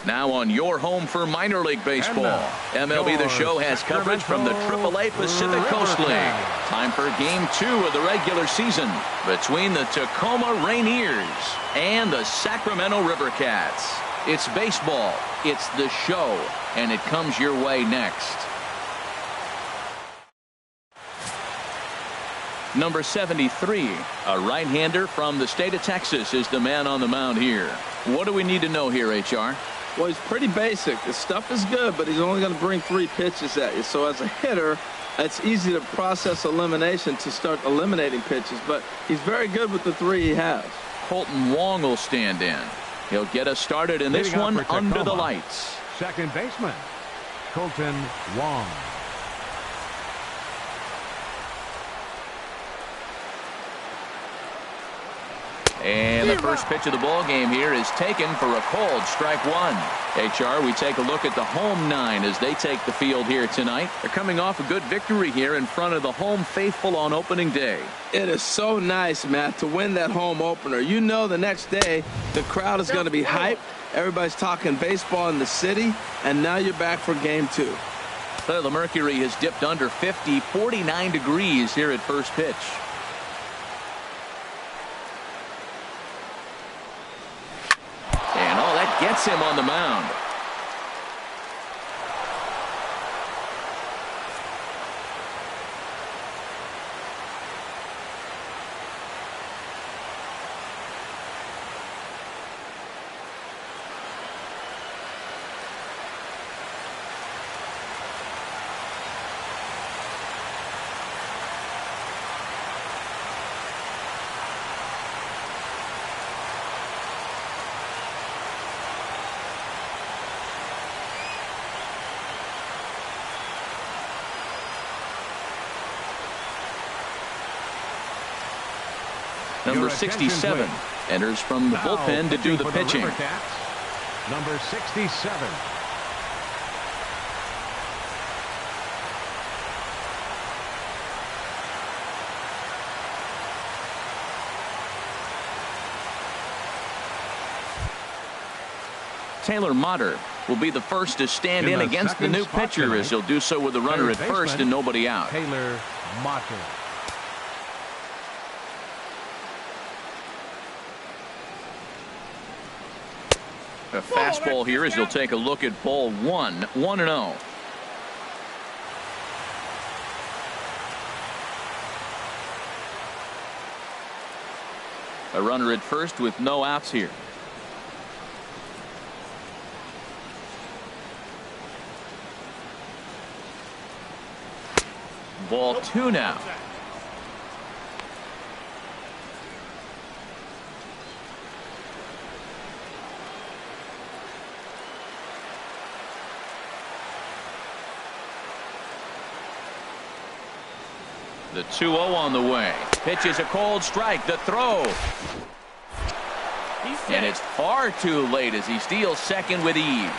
Now on your home for minor league baseball. MLB The Show has coverage from the AAA Pacific Coast League. Time for Game 2 of the regular season between the Tacoma Rainiers and the Sacramento River Cats. It's baseball, it's the show, and it comes your way next. Number 73, a right-hander from the state of Texas, is the man on the mound here. What do we need to know here, HR? Well, he's pretty basic. His stuff is good, but he's only going to bring 3 pitches at you. So as a hitter, it's easy to process elimination to start eliminating pitches, but he's very good with the 3 he has. Colton Wong will stand in. He'll get us started in this one under the lights. Second baseman, Colton Wong. And the first pitch of the ball game here is taken for a called strike 1. HR, we take a look at the home 9 as they take the field here tonight. They're coming off a good victory here in front of the home faithful on opening day. It is so nice, Matt, to win that home opener. You know the next day the crowd is going to be hyped. Everybody's talking baseball in the city, and now you're back for game 2. So the mercury has dipped under 50, 49 degrees here at first pitch. Gets him on the mound. Number 67 enters from the bullpen to do the pitching. Number 67. Taylor Motter will be the first to stand in against the new pitcher as he'll do so with a runner at first and nobody out. Taylor Motter. A fastball here as he'll take a look at ball 1, 1-0. A runner at first with no outs here. Ball 2 now. The 2-0 on the way. Pitch is a cold strike. The throw. And it's far too late as he steals second with ease.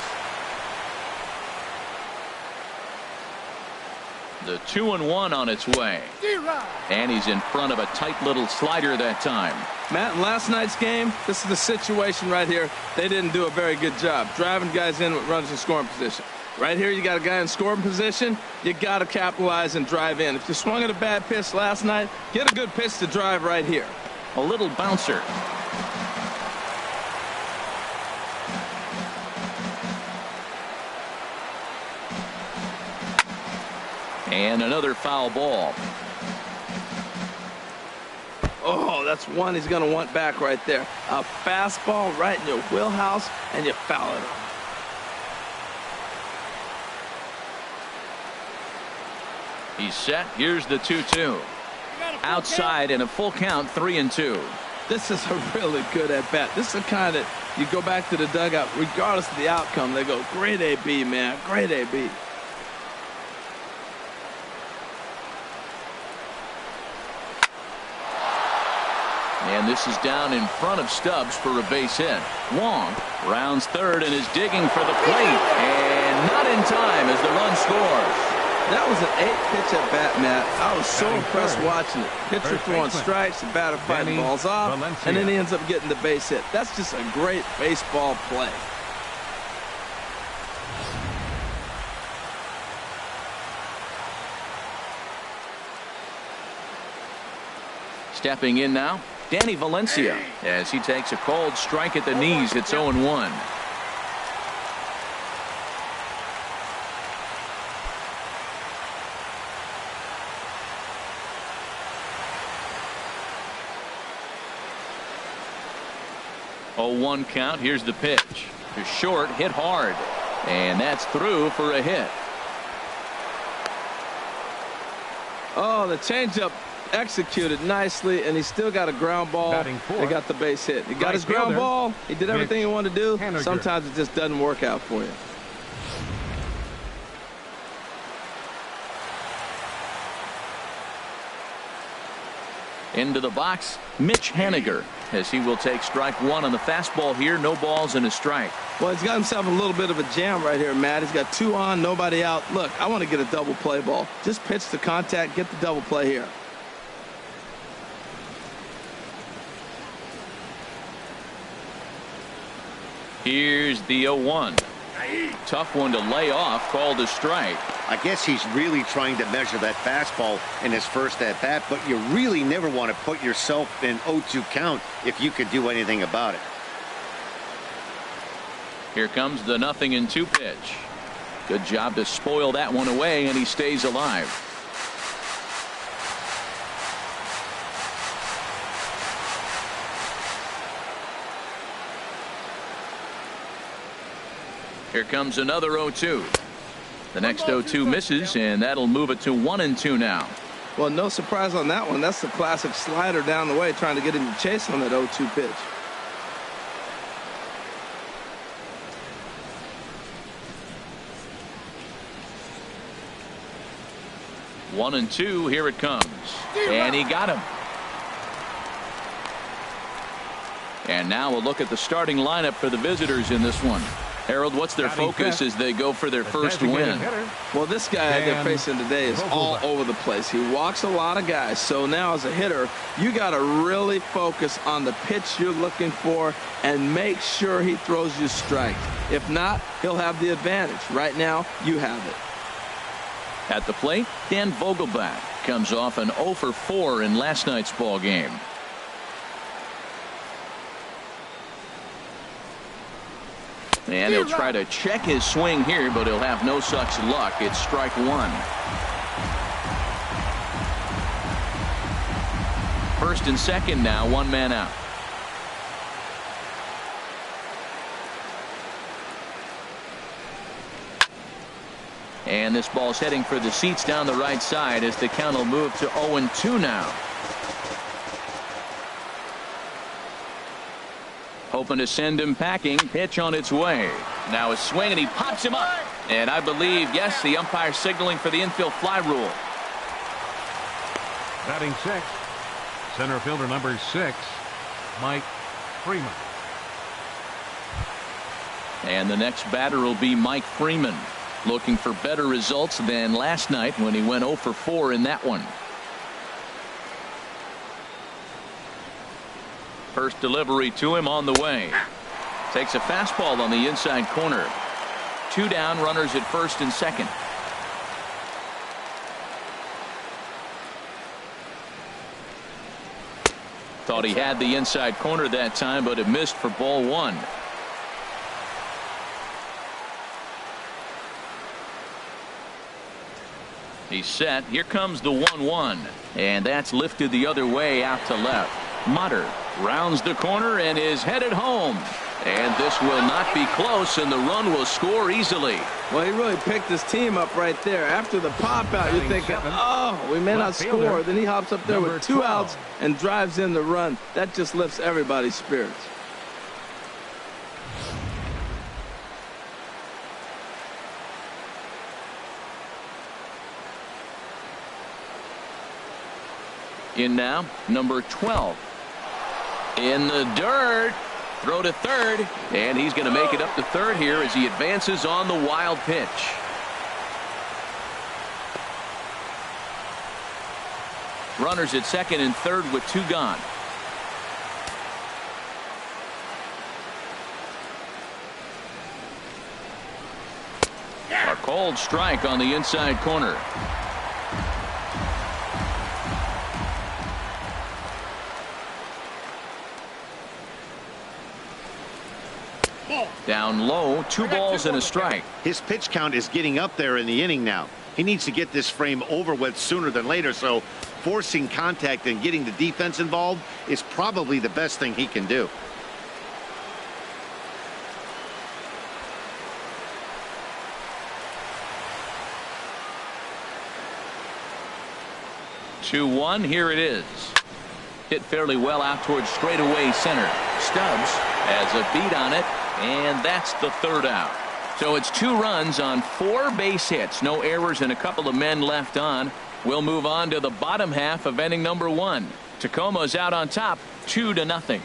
The 2-1 on its way. And he's in front of a tight little slider that time. Matt, in last night's game, this is the situation right here. They didn't do a very good job driving guys in with runners in scoring position. Right here, you got a guy in scoring position. You got to capitalize and drive in. If you swung at a bad pitch last night, get a good pitch to drive right here. A little bouncer. And another foul ball. Oh, that's one he's going to want back right there. A fastball right in your wheelhouse, and you foul it. He's set. Here's the 2-2. Outside in a full count, 3-2. This is a really good at-bat. This is the kind that you go back to the dugout, regardless of the outcome. They go, great AB, man, great AB. And this is down in front of Stubbs for a base hit. Wong rounds third and is digging for the plate. And not in time as the run scores. That was an 8-pitch at bat, Matt. I was so impressed watching it. Pitcher throwing strikes, the batter fighting balls off, and then he ends up getting the base hit. That's just a great baseball play. Stepping in now, Danny Valencia, as he takes a cold strike at the knees. It's 0-1. Oh, 1 count. Here's the pitch. To short, hit hard. And that's through for a hit. Oh, the changeup executed nicely, and he still got a ground ball. They got the base hit. He got his ground ball. He did everything he wanted to do. Sometimes it just doesn't work out for you. Into the box, Mitch Haniger, as he will take strike 1 on the fastball here. No balls and a strike. Well, he's got himself a little bit of a jam right here, Matt. He's got 2 on, nobody out. Look, I want to get a double play ball. Just pitch the contact, get the double play here. Here's the 0-1. Tough one to lay off, called a strike. I guess he's really trying to measure that fastball in his first at bat, but you really never want to put yourself in 0-2 count if you could do anything about it. Here comes the 0-2 pitch. Good job to spoil that one away, and he stays alive. Here comes another 0-2. The next 0-2 misses, and that'll move it to 1-2 now. Well, no surprise on that one. That's the classic slider down the way, trying to get him to chase on that 0-2 pitch. One and two, here it comes. And he got him. And now we'll look at the starting lineup for the visitors in this one. Harold, what's their focus as they go for their first win? Well, this guy they're facing today is all over the place. He walks a lot of guys. So now as a hitter, you got to really focus on the pitch you're looking for and make sure he throws you strikes. If not, he'll have the advantage. Right now, you have it. At the plate, Dan Vogelbach comes off an 0 for 4 in last night's ball game. And he'll try to check his swing here, but he'll have no such luck. It's strike one. First and second now, one man out. And this ball's heading for the seats down the right side as the count will move to 0-2 now. Hoping to send him packing. Pitch on its way. Now a swing, and he pops him up. And I believe, yes, the umpire signaling for the infield fly rule. Batting sixth, center fielder number 6, Mike Freeman. And the next batter will be Mike Freeman, looking for better results than last night when he went 0 for 4 in that one. First delivery to him on the way. Takes a fastball on the inside corner. 2 down, runners at first and second. Thought he had the inside corner that time, but it missed for ball 1. He's set. Here comes the 1-1. And that's lifted the other way out to left. Mutter rounds the corner and is headed home. And this will not be close, and the run will score easily. Well, he really picked his team up right there. After the pop out, you're thinking, oh, we may not score. Then he hops up there with 2 outs and drives in the run. That just lifts everybody's spirits. In now, number 12. In the dirt. Throw to third. And he's going to make it up to third here as he advances on the wild pitch. Runners at second and third with 2 gone. A cold strike on the inside corner. Down low, 2 balls and a strike. His pitch count is getting up there in the inning now. He needs to get this frame over with sooner than later, so forcing contact and getting the defense involved is probably the best thing he can do. Two one, here it is. Hit fairly well out towards straightaway center. Stubbs has a beat on it, and that's the 3rd out. So it's 2 runs on 4 base hits. No errors and a couple of men left on. We'll move on to the bottom half of inning number 1. Tacoma's out on top, 2-0.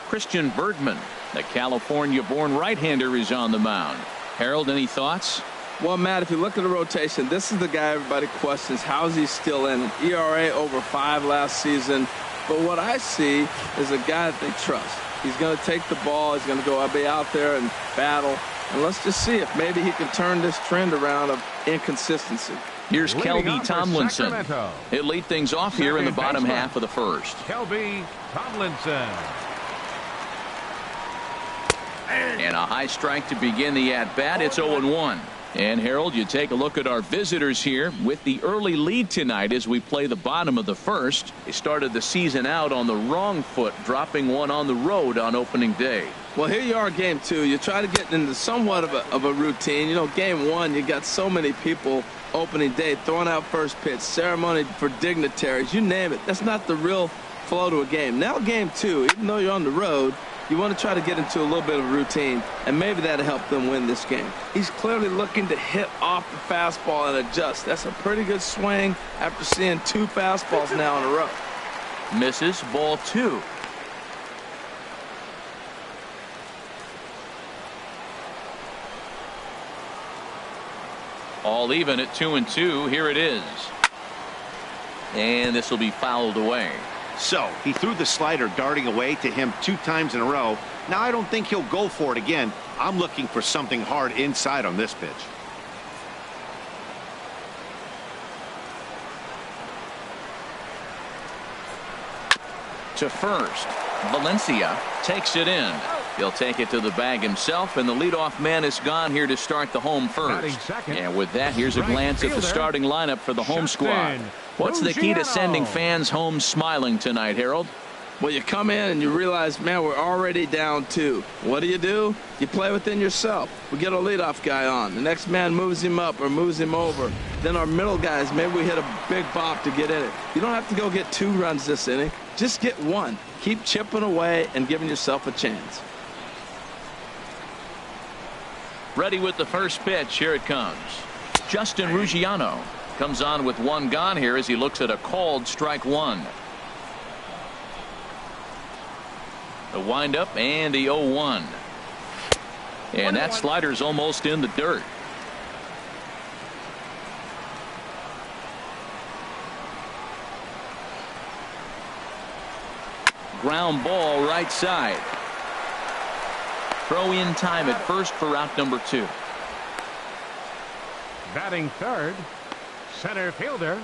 Christian Bergman, the California-born right-hander, is on the mound. Harold, any thoughts? Well, Matt, if you look at the rotation, this is the guy everybody questions. How is he still in? An ERA over 5 last season. But what I see is a guy that they trust. He's going to take the ball. He's going to go be out there and battle. And let's just see if maybe he can turn this trend around of inconsistency. Here's Kelby Tomlinson. He'll lead things off here in the bottom half of the 1st. Kelby Tomlinson. And a high strike to begin the at-bat. It's 0-1. And Harold, you take a look at our visitors here with the early lead tonight as we play the bottom of the 1st. They started the season out on the wrong foot, dropping one on the road on opening day. Well, here you are, game 2. You try to get into somewhat of a routine. You know, game 1, you got so many people opening day throwing out first pitch, ceremony for dignitaries, you name it. That's not the real flow to a game. Now game 2, even though you're on the road, you want to try to get into a little bit of a routine, and maybe that'll help them win this game. He's clearly looking to hit off the fastball and adjust. That's a pretty good swing after seeing 2 fastballs now in a row. Misses, ball 2. All even at 2-2. Here it is. And this will be fouled away. So he threw the slider darting away to him 2 times in a row. Now I don't think he'll go for it again. I'm looking for something hard inside on this pitch. To first, Valencia takes it in. He'll take it to the bag himself, and the leadoff man is gone here to start the home first. And with that, here's a glance at the starting lineup for the home squad. What's the key to sending fans home smiling tonight, Harold? Well, you come in and you realize, man, we're already down 2. What do? You play within yourself. We get our leadoff guy on. The next man moves him up or moves him over. Then our middle guys, maybe we hit a big bop to get in it. You don't have to go get 2 runs this inning. Just get 1. Keep chipping away and giving yourself a chance. Ready with the first pitch. Here it comes. Justin Ruggiano comes on with 1 gone here as he looks at a called strike 1. The windup and the 0-1. And that slider's almost in the dirt. Ground ball right side. Throw in time at first for out number 2. Batting third, center fielder,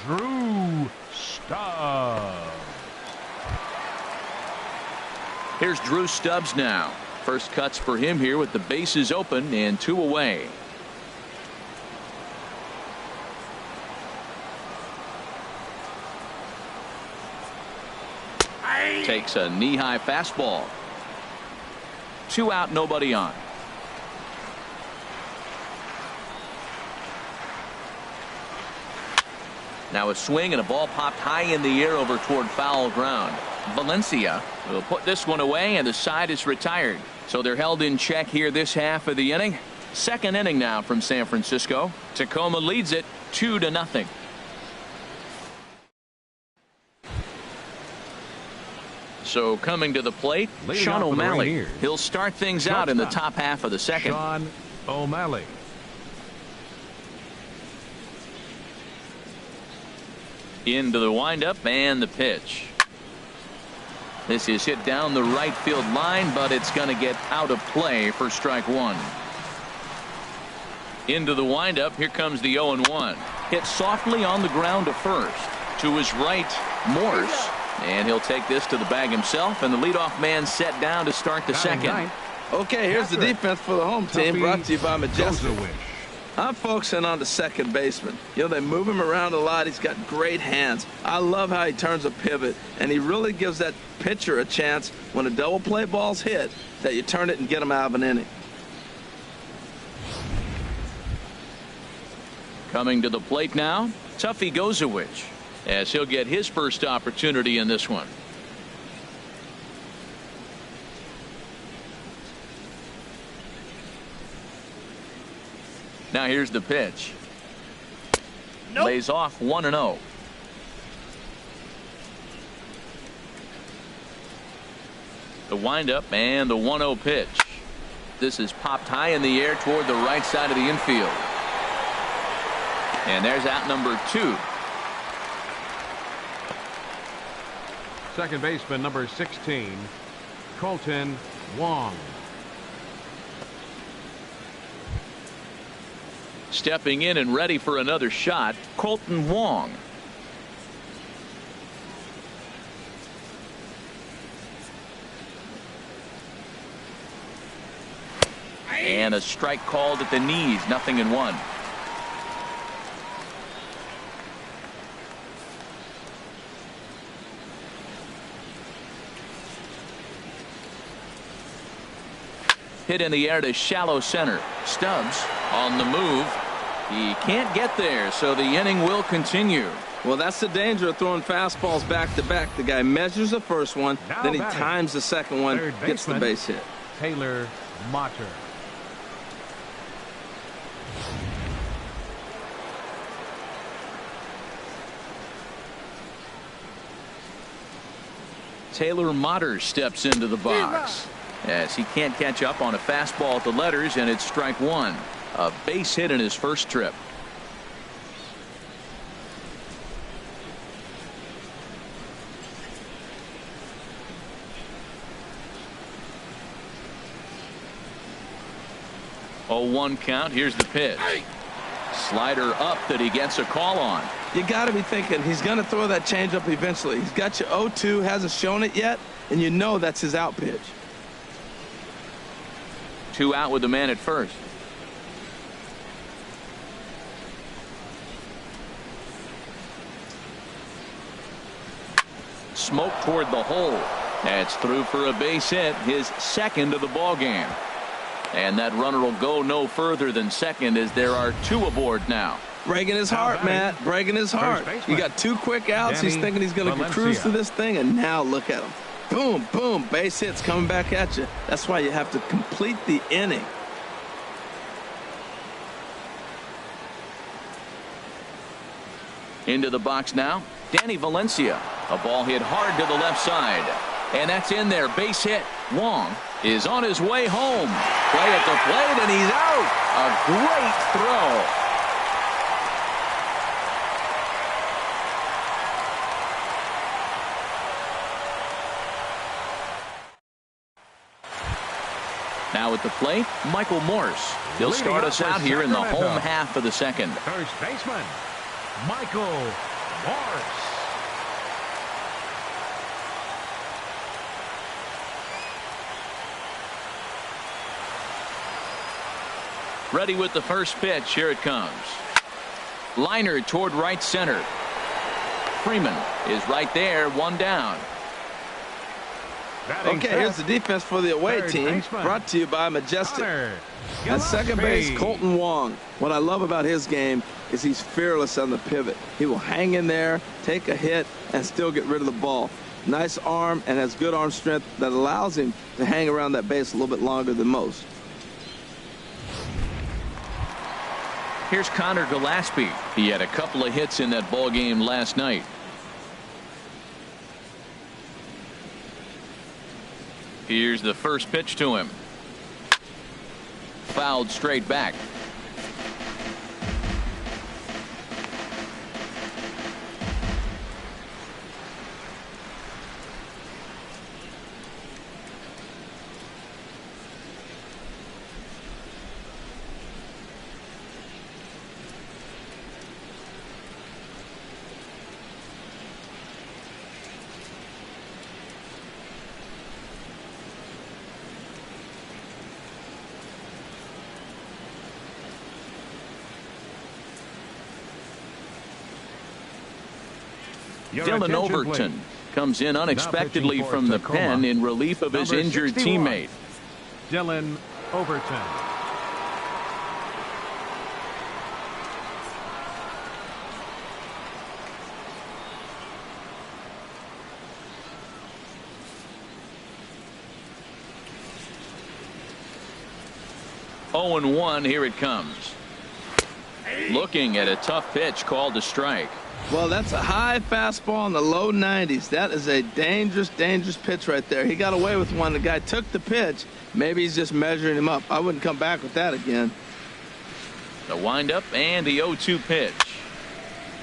Drew Stubbs. Here's Drew Stubbs now. First cuts for him here with the bases open and 2 away. Takes a knee-high fastball. 2 out, nobody on. Now a swing and a ball popped high in the air over toward foul ground. Valencia will put this one away, and the side is retired. So they're held in check here this half of the inning. Second inning now from San Francisco. Tacoma leads it 2-0. So coming to the plate, Sean O'Malley. He'll start things out in the top half of the second. Sean O'Malley. Into the windup and the pitch. This is hit down the right field line, but it's going to get out of play for strike 1. Into the windup. Here comes the 0-1. Hit softly on the ground to first. To his right, Morse. And he'll take this to the bag himself, and the leadoff man set down to start the second. Okay, here's the defense for the home team, brought to you by Majestic. I'm focusing on the second baseman. You know, they move him around a lot. He's got great hands. I love how he turns a pivot, and he really gives that pitcher a chance when a double play ball's hit that you turn it and get him out of an inning. Coming to the plate now, Tuffy Gozowicz, as he'll get his first opportunity in this one. Now here's the pitch. Nope. Lays off 1-0. The windup and the 1-0 pitch. This is popped high in the air toward the right side of the infield. And there's out number 2. Second baseman number 16, Colton Wong. Stepping in and ready for another shot, Colton Wong. And a strike called at the knees, 0-1. Hit in the air to shallow center. Stubbs on the move. He can't get there, so the inning will continue. Well, that's the danger of throwing fastballs back to back. The guy measures the first one, then he times the second one, gets the base hit. Taylor Motter. Taylor Motter steps into the box as he can't catch up on a fastball at the letters, and it's strike 1. A base hit in his first trip. Oh, 1 count. Here's the pitch. Slider up that he gets a call on. You got to be thinking he's going to throw that changeup eventually. He's got you 0-2, hasn't shown it yet, and you know that's his out pitch. 2 out with the man at first. Smoke toward the hole. That's through for a base hit, his second of the ball game. And that runner will go no further than second, as there are 2 aboard now. Breaking his heart, Matt. Breaking his heart. You got 2 quick outs. He's thinking he's going to cruise through this thing, and now look at him. Boom, boom, base hits coming back at you. That's why you have to complete the inning. Into the box now, Danny Valencia. A ball hit hard to the left side. And that's in there. Base hit. Wong is on his way home. Play at the plate, and he's out. A great throw. Now at the plate, Michael Morse. He'll start us out here in the home half of the second. First baseman, Michael Morse. Ready with the first pitch. Here it comes. Liner toward right center. Freeman is right there, 1 down. Okay, here's the defense for the away team, brought to you by Majestic. At second base, Colton Wong. What I love about his game is he's fearless on the pivot. He will hang in there, take a hit, and still get rid of the ball. Nice arm and has good arm strength that allows him to hang around that base a little bit longer than most. Here's Connor Gillespie. He had a couple of hits in that ball game last night. Here's the first pitch to him. Fouled straight back. Dylan Overton comes in unexpectedly from the pen in relief of his injured teammate. Dylan Overton. Oh and 1, here it comes. Looking at a tough pitch called a strike. Well, that's a high fastball in the low 90s. That is a dangerous, dangerous pitch right there. He got away with one. The guy took the pitch. Maybe he's just measuring him up. I wouldn't come back with that again. The windup and the 0-2 pitch.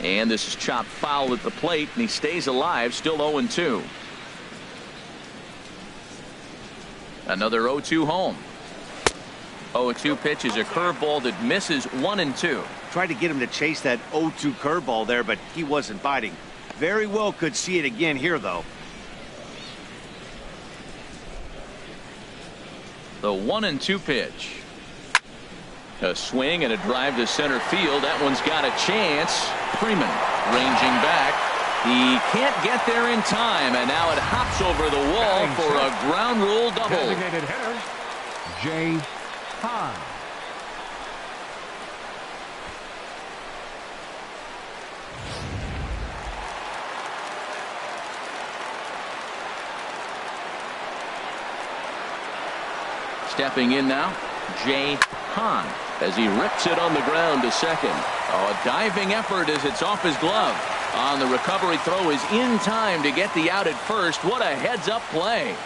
And this is chopped foul at the plate, and he stays alive, still 0-2. Another 0-2 home. 0-2 pitch is a curveball that misses 1-2. Tried to get him to chase that 0-2 curveball there, but he wasn't biting. Very well could see it again here, though. The 1-2 pitch. A swing and a drive to center field. That one's got a chance. Freeman ranging back. He can't get there in time, and now it hops over the wall for a ground rule double. Designated hitter, Jay Hahn. Stepping in now, Jay Hahn, as he rips it on the ground to second. Oh, a diving effort as it's off his glove. On the recovery throw is in time to get the out at first. What a heads-up play.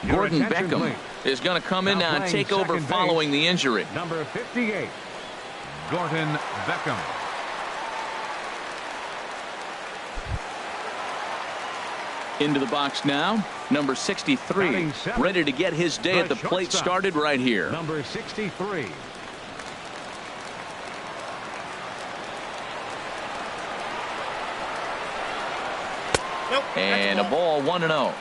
Gordon Beckham is going to come in now and take over following the injury. Number 58, Gordon Beckham. Into the box now, number 63, ready to get his day at the plate started right here. Number 63. And a ball, 1-0.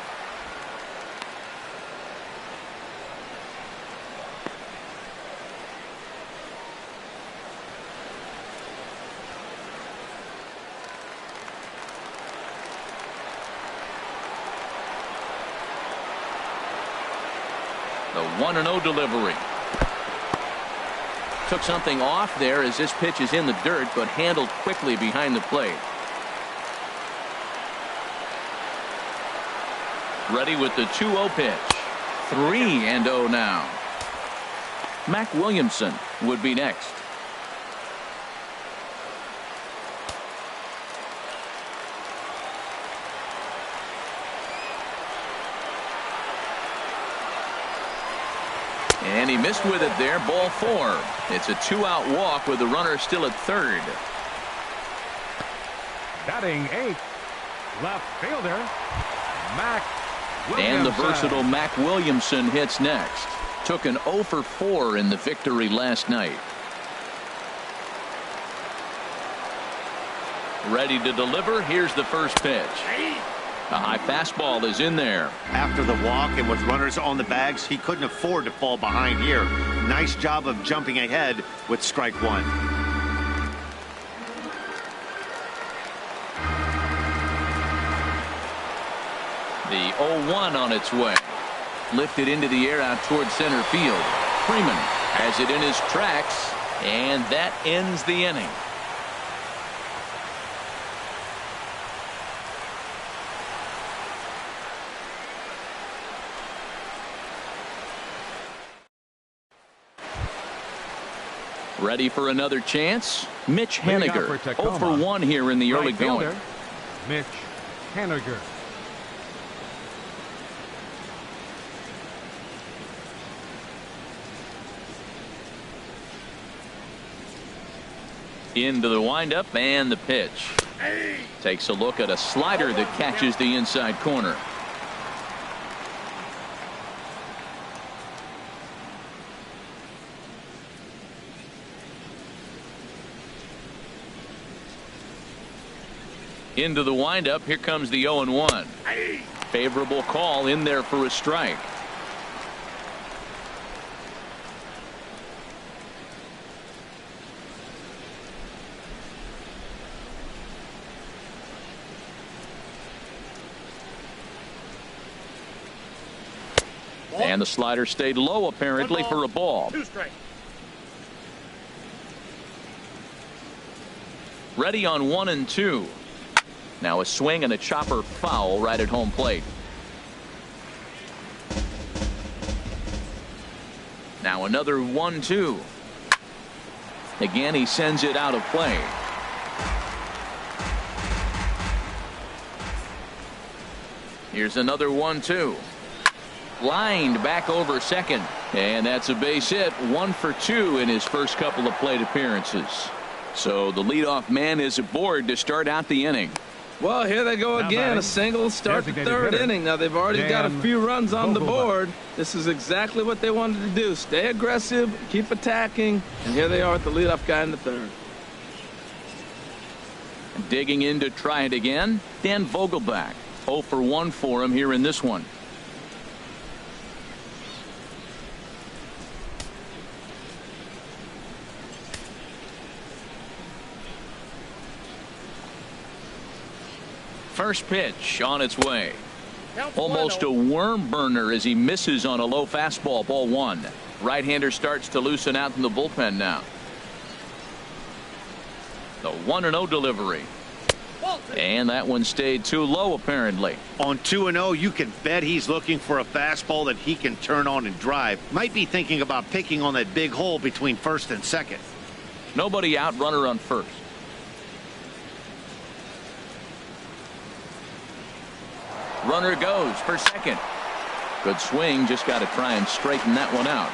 The 1-0 delivery. Took something off there as this pitch is in the dirt, but handled quickly behind the plate. Ready with the 2-0 pitch. 3-0 now. Mac Williamson would be next. And he missed with it there. Ball 4. It's a 2-out walk with the runner still at third. Batting 8th, left fielder, Mac Williamson. And the versatile Mac Williamson hits next. Took an 0 for 4 in the victory last night. Ready to deliver. Here's the first pitch. A high fastball is in there. After the walk and with runners on the bags, he couldn't afford to fall behind here. Nice job of jumping ahead with strike 1. The 0-1 on its way. Lifted into the air out towards center field. Freeman has it in his tracks, and that ends the inning. Ready for another chance? Mitch Haniger, 0 for 1 here in the early going. Mitch Haniger. Into the windup and the pitch. Takes a look at a slider that catches the inside corner. Into the windup. Here comes the 0-1. Favorable call in there for a strike. And the slider stayed low apparently for a ball. 2 strikes. Ready on 1-2. Now a swing and a chopper foul right at home plate. Now another 1-2. Again, he sends it out of play. Here's another 1-2. Lined back over second. And that's a base hit. 1 for 2 in his first couple of plate appearances. So the leadoff man is aboard to start out the inning. Well, here they go Now again. batting, A single start the designated third hitter, inning. Now they've already got a few runs on the Vogelbach. board. This is exactly what they wanted to do. Stay aggressive, keep attacking, and here they are with the leadoff guy in the third. Digging in to try it again. Dan Vogelbach. 0 for 1 for him here in this one. First pitch on its way. Almost a worm burner as he misses on a low fastball. Ball 1. Right-hander starts to loosen out in the bullpen now. The 1-0 delivery. And that one stayed too low apparently. On 2-0, you can bet he's looking for a fastball that he can turn on and drive. Might be thinking about picking on that big hole between first and second. Nobody out, runner on first. Runner goes for second. Good swing, just got to try and straighten that one out.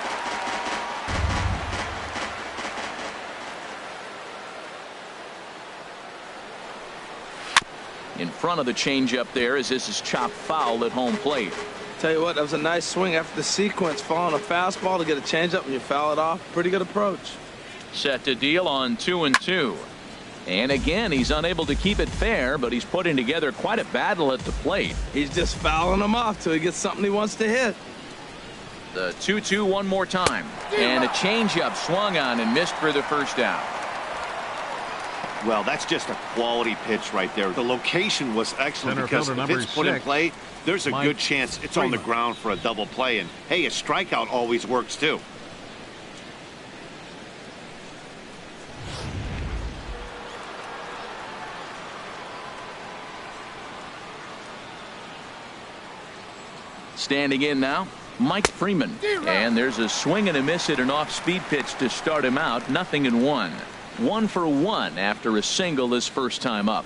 In front of the changeup there as this is chopped foul at home plate. Tell you what, that was a nice swing after the sequence. Following a fastball to get a changeup and you foul it off. Pretty good approach. Set to deal on 2-2. And again, he's unable to keep it fair, but he's putting together quite a battle at the plate. He's just fouling them off till he gets something he wants to hit. The 2-2 one more time. And a changeup swung on and missed for the first out. Well, that's just a quality pitch right there. The location was excellent Center because fielder if number it's put in 6, play, there's a Mike good chance it's on the Freeman. ground for a double play. And, hey, a strikeout always works, too. Standing in now, Mike Freeman. And there's a swing and a miss at an off-speed pitch to start him out. 0-1. 1 for 1 after a single his first time up.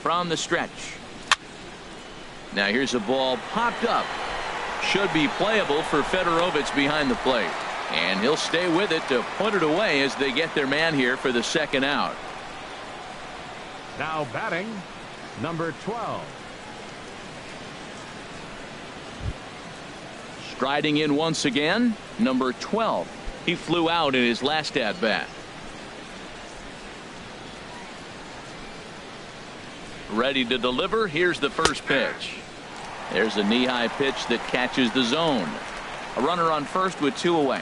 From the stretch. Now here's a ball popped up. Should be playable for Fedorovich behind the plate. And he'll stay with it to put it away as they get their man here for the second out. Now batting, number 12. Striding in once again, number 12. He flew out in his last at bat. Ready to deliver. Here's the first pitch. There's a knee-high pitch that catches the zone. A runner on first with 2 away.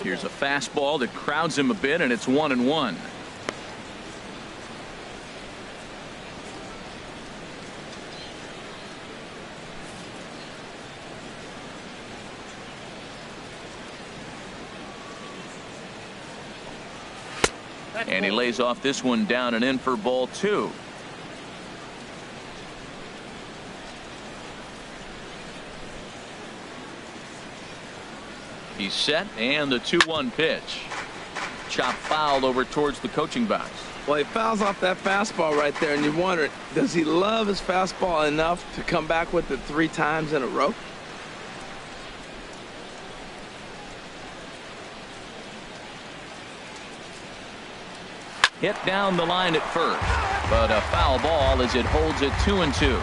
Here's a fastball that crowds him a bit, and it's 1-1. And he lays off this one down and in for ball 2. He's set, and the 2-1 pitch. Chop foul over towards the coaching box. Well, he fouls off that fastball right there, and you wonder, does he love his fastball enough to come back with it 3 times in a row? Hit down the line at first, but a foul ball as it holds it 2-2.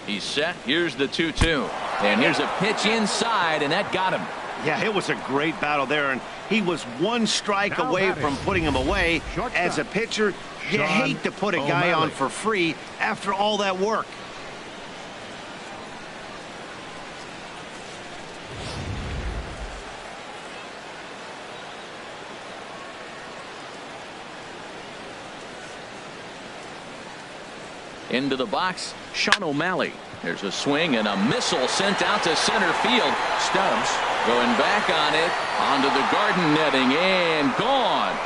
He's set. Here's the 2-2. And here's a pitch inside, and that got him. Yeah, it was a great battle there, and he was one strike away from putting him away. As a pitcher, you hate to put a guy on for free after all that work. Into the box, Sean O'Malley. There's a swing and a missile sent out to center field. Stubbs going back on it, onto the garden netting, and gone.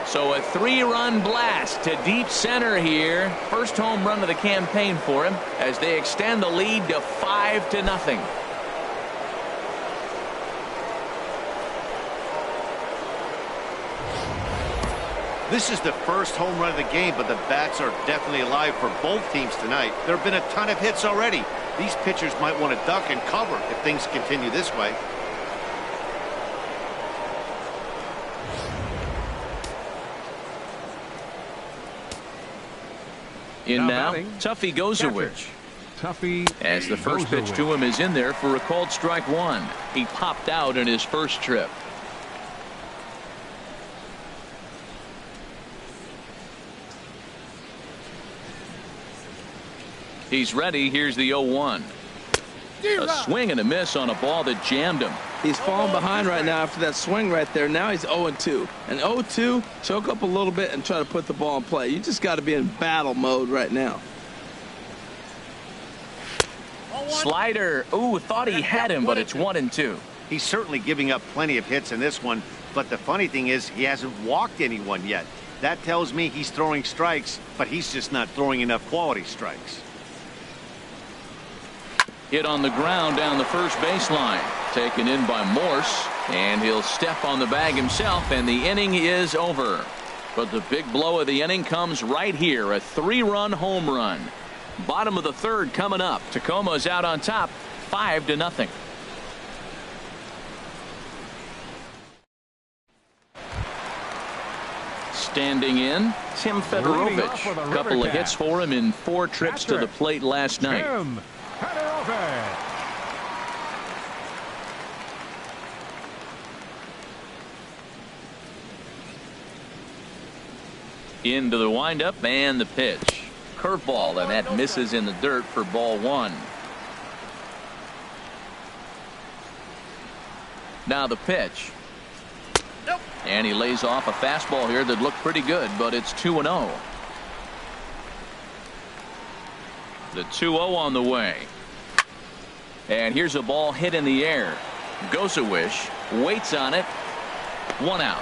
So a 3-run blast to deep center here. First home run of the campaign for him as they extend the lead to 5-0. This is the first home run of the game, but the bats are definitely alive for both teams tonight. There have been a ton of hits already. These pitchers might want to duck and cover if things continue this way. In now, Tuffy Gozowicz. As the first pitch to him is in there for a called strike one. He popped out in his first trip. He's ready. Here's the 0-1. A swing and a miss on a ball that jammed him. He's falling behind right now after that swing right there. Now he's 0-2. And 0-2, choke up a little bit and try to put the ball in play. You just got to be in battle mode right now. Slider. Ooh, thought he had him, but it's 1-2. He's certainly giving up plenty of hits in this one, but the funny thing is he hasn't walked anyone yet. That tells me he's throwing strikes, but he's just not throwing enough quality strikes. Hit on the ground down the first baseline. Taken in by Morse, and he'll step on the bag himself, and the inning is over. But the big blow of the inning comes right here. A 3-run home run. Bottom of the third coming up. Tacoma's out on top, 5-0. Standing in, Tim Fedorovich. A couple of hits for him in 4 trips to the plate last night. Into the windup and the pitch. Curveball, and that misses in the dirt for ball 1. Now the pitch. And he lays off a fastball here that looked pretty good, but it's 2-0. The 2-0 on the way. And here's a ball hit in the air. Gozowicz waits on it. 1 out.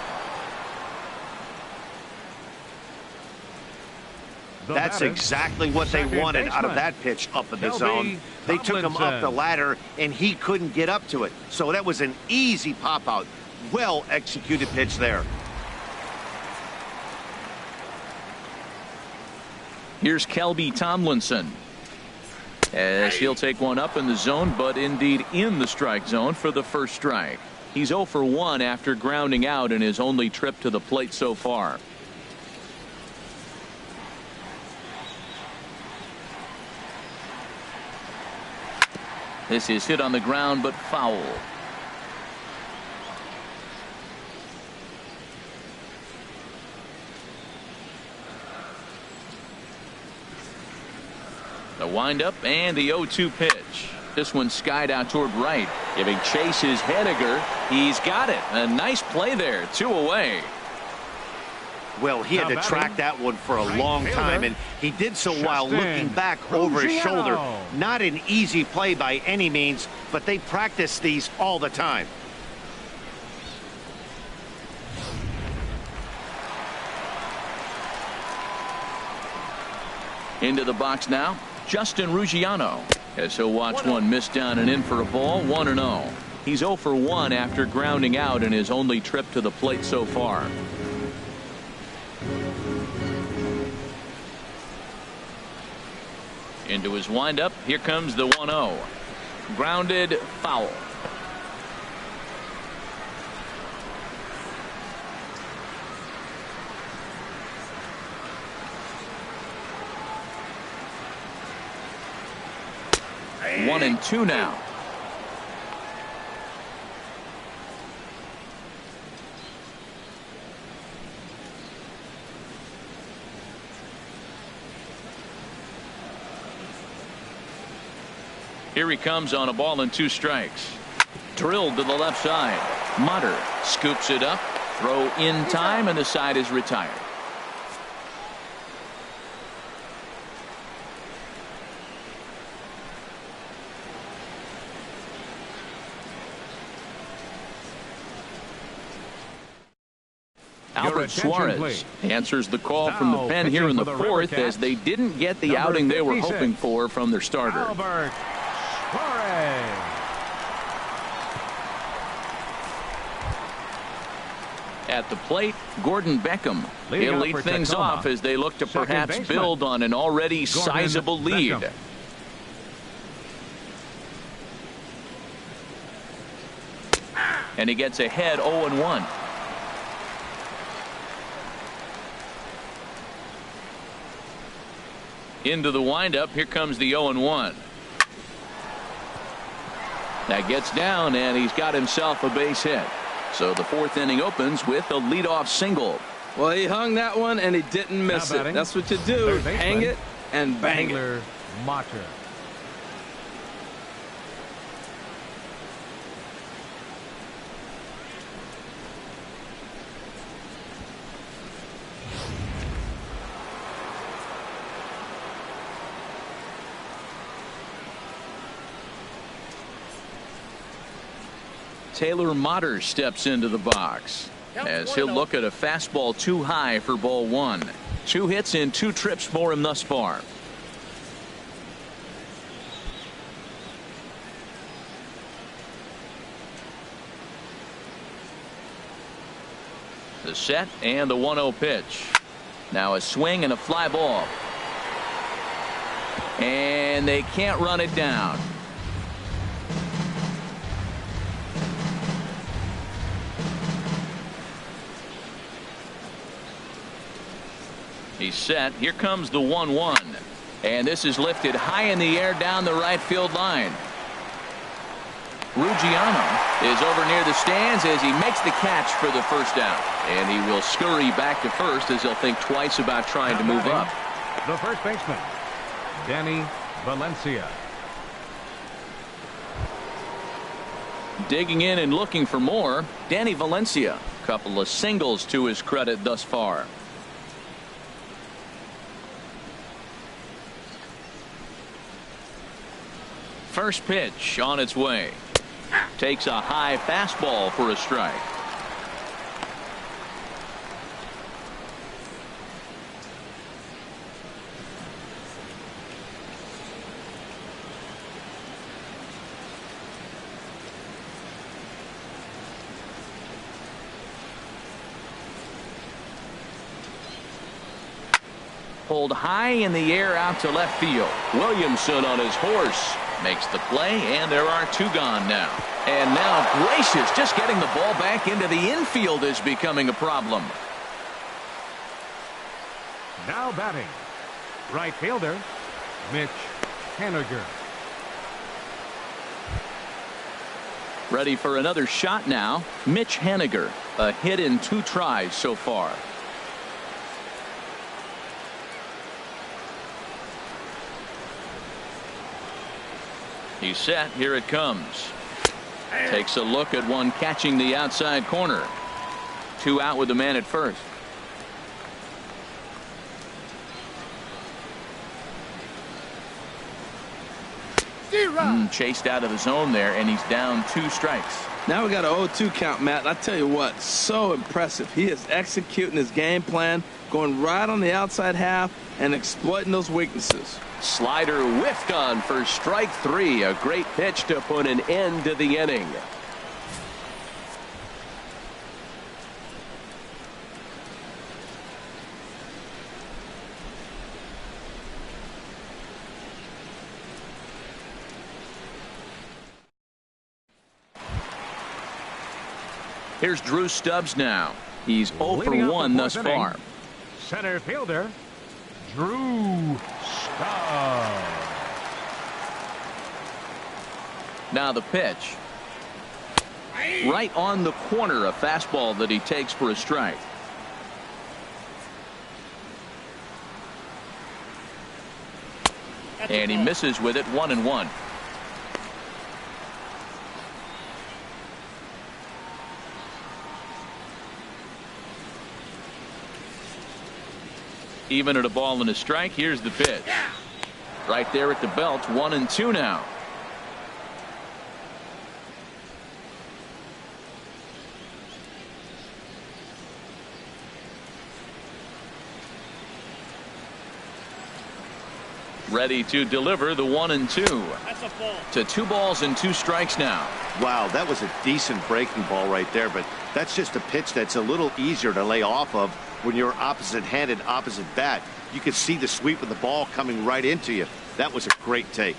That's exactly what they wanted out of that pitch up in the zone. They took him up the ladder, and he couldn't get up to it. So that was an easy pop-out. Well-executed pitch there. Here's Kelby Tomlinson. As he'll take one up in the zone, but indeed in the strike zone for the first strike. He's 0 for 1 after grounding out in his only trip to the plate so far. This is hit on the ground, but foul. The windup and the 0-2 pitch. This one skied out toward right, giving chase his Henniger. He's got it. A nice play there. 2 away. Well, he had to track that one for a long time, and he did so while looking back over his shoulder. Not an easy play by any means, but they practice these all the time. Into the box now, Justin Ruggiano. As he'll watch one miss down and in for a ball. 1-0. He's 0 for 1 after grounding out in his only trip to the plate so far. Into his windup. Here comes the 1-0. Grounded, foul. 1-2 now. Here he comes on a ball and 2 strikes. Drilled to the left side. Mutter scoops it up. Throw in time, and the side is retired. Albert Suarez answers the call from the pen here in the 4th as they didn't get the outing they were hoping for from their starter. Albert Suarez. At the plate, Gordon Beckham. He'll lead things off as they look to perhaps build on an already sizable lead. And he gets ahead 0-1. Into the windup. Here comes the 0-1. That gets down, and he's got himself a base hit. So the 4th inning opens with a leadoff single. Well, he hung that one, and he didn't miss it. That's what you do. Hang it and bang it. Motter. Taylor Motter steps into the box as he'll look at a fastball too high for ball 1. 2 hits in 2 trips for him thus far. The set and the 1-0 pitch. Now a swing and a fly ball. And they can't run it down. He's set. Here comes the 1-1. And this is lifted high in the air down the right field line. Ruggiano is over near the stands as he makes the catch for the first down. And he will scurry back to first as he'll think twice about trying to move up. The first baseman, Danny Valencia. Digging in and looking for more, Danny Valencia. Couple of singles to his credit thus far. First pitch on its way. Takes a high fastball for a strike. Pulled high in the air out to left field. Williamson on his horse makes the play, and there are 2 gone now. And now Gracious, just getting the ball back into the infield is becoming a problem. Now batting, right fielder, Mitch Haniger. Ready for another shot now. Mitch Haniger, a hit in 2 tries so far. He's set. Here it comes. Takes a look at one catching the outside corner. 2 out with the man at first. Chased out of the zone there, and he's down 2 strikes. Now we got an 0-2 count, Matt. I tell you what, so impressive. He is executing his game plan, going right on the outside half and exploiting those weaknesses. Slider whiffed on for strike 3. A great pitch to put an end to the inning. Here's Drew Stubbs now. He's 0 for 1 thus far. Center fielder, Drew Stubbs. Now the pitch. Right on the corner, a fastball that he takes for a strike. And he misses with it, 1-1. Even at a ball and a strike, here's the pitch. Right there at the belt, 1-2 now. Ready to deliver the 1-2. That's a ball. To 2 balls and 2 strikes now. Wow, that was a decent breaking ball right there, but that's just a pitch that's a little easier to lay off of when you're opposite-handed, opposite bat. You could see the sweep of the ball coming right into you. That was a great take.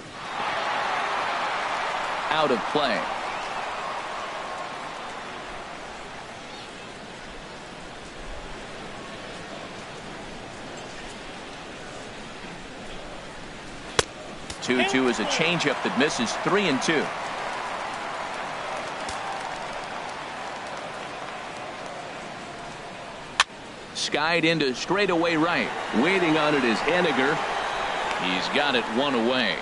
Out of play. Two is a changeup that misses, 3-2. Skied into straightaway right. Waiting on it is Henniger. He's got it 1 away.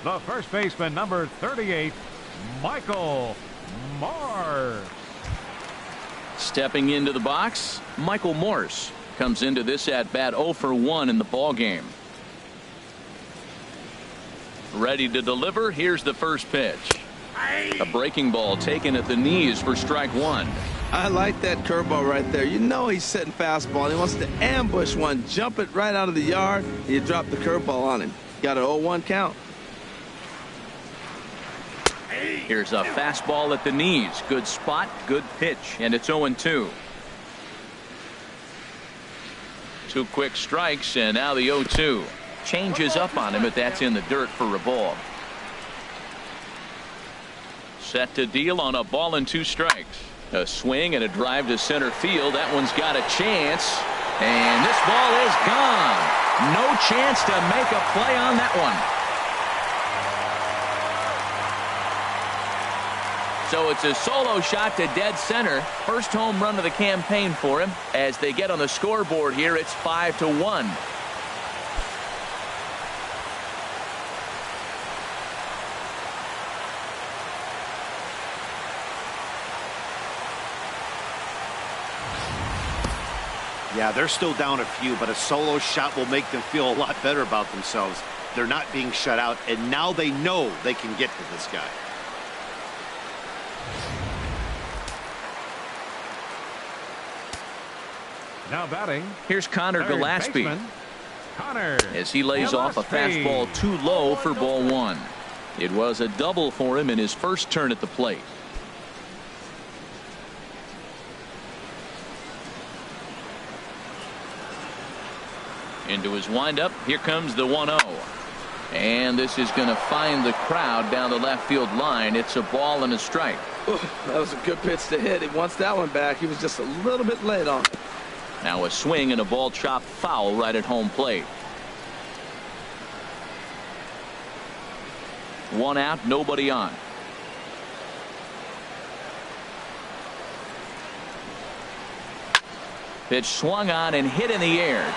The first baseman, number 38, Michael Morse. Stepping into the box, Michael Morse comes into this at bat 0 for 1 in the ball game. Ready to deliver. Here's the first pitch. A breaking ball taken at the knees for strike 1. I like that curveball right there. You know he's setting fastball. He wants to ambush one, jump it right out of the yard, and you drop the curveball on him. Got an 0-1 count. Here's a fastball at the knees. Good spot, good pitch, and it's 0-2. 2 quick strikes, and now the 0-2. Changes up on him, but that's in the dirt for a ball. Set to deal on a ball and 2 strikes. A swing and a drive to center field. That one's got a chance, and this ball is gone. No chance to make a play on that one. So it's a solo shot to dead center. First home run of the campaign for him. As they get on the scoreboard here, it's 5-1. Yeah, they're still down a few, but a solo shot will make them feel a lot better about themselves. They're not being shut out, and now they know they can get to this guy. Now batting. Here's Connor third Gillespie baseman, Connor as he lays off a Gillespie. fastball too low for ball 1. It was a double for him in his first turn at the plate. Into his windup. Here comes the 1-0. And this is going to find the crowd down the left field line. It's a ball and a strike. Ooh, that was a good pitch to hit. He wants that one back. He was just a little bit late on it. Now a swing and a ball chopped foul right at home plate. 1 out, nobody on. Pitch swung on and hit in the air.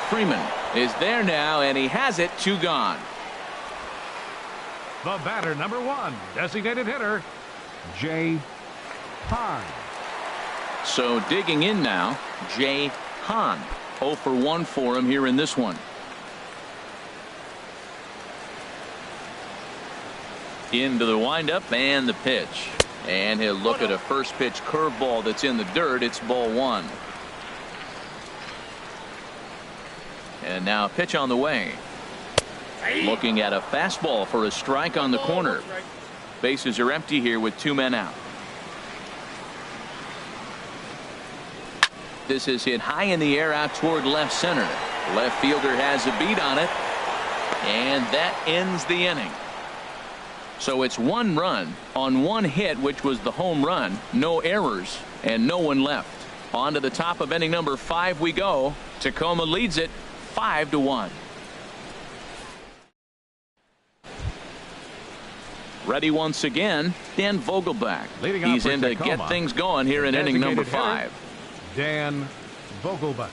Freeman is there now, and he has it. 2 gone. The batter, number 1, designated hitter, Jay Hahn. So digging in now, Jay Hahn. 0 for 1 for him here in this one. Into the windup and the pitch. And he'll look at a first pitch curveball that's in the dirt. It's ball 1. And now a pitch on the way. Looking at a fastball for a strike on the corner. Bases are empty here with 2 men out. This is hit high in the air out toward left center. Left fielder has a beat on it. And that ends the inning. So it's 1 run on 1 hit, which was the home run. No errors and no one left. On to the top of inning number 5 we go. Tacoma leads it 5-1. Ready once again, Dan Vogelbach. He's in to get things going here in inning number 5. Dan Vogelbach.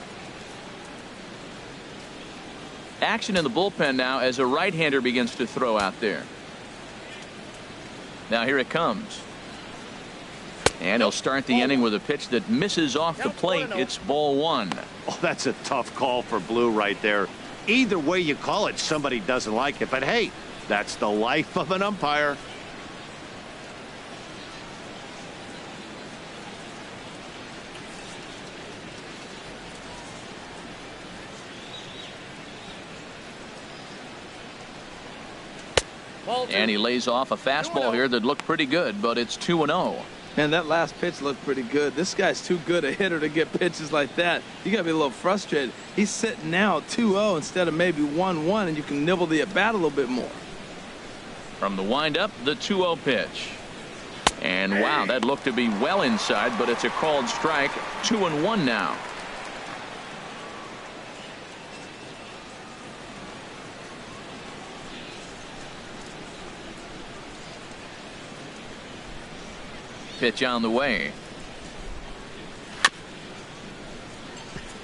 Action in the bullpen now as a right-hander begins to throw out there. Now here it comes. And he'll start the inning with a pitch that misses off the plate. It's ball 1. Oh, that's a tough call for Blue right there. Either way you call it, somebody doesn't like it. But hey, that's the life of an umpire. And he lays off a fastball here that looked pretty good, but it's 2-0. And that last pitch looked pretty good. This guy's too good a hitter to get pitches like that. You got to be a little frustrated. He's sitting now 2-0 instead of maybe 1-1, and you can nibble the at-bat a little bit more. From the windup, the 2-0 pitch. And wow, that looked to be well inside, but it's a called strike. 2-1 now. Pitch on the way.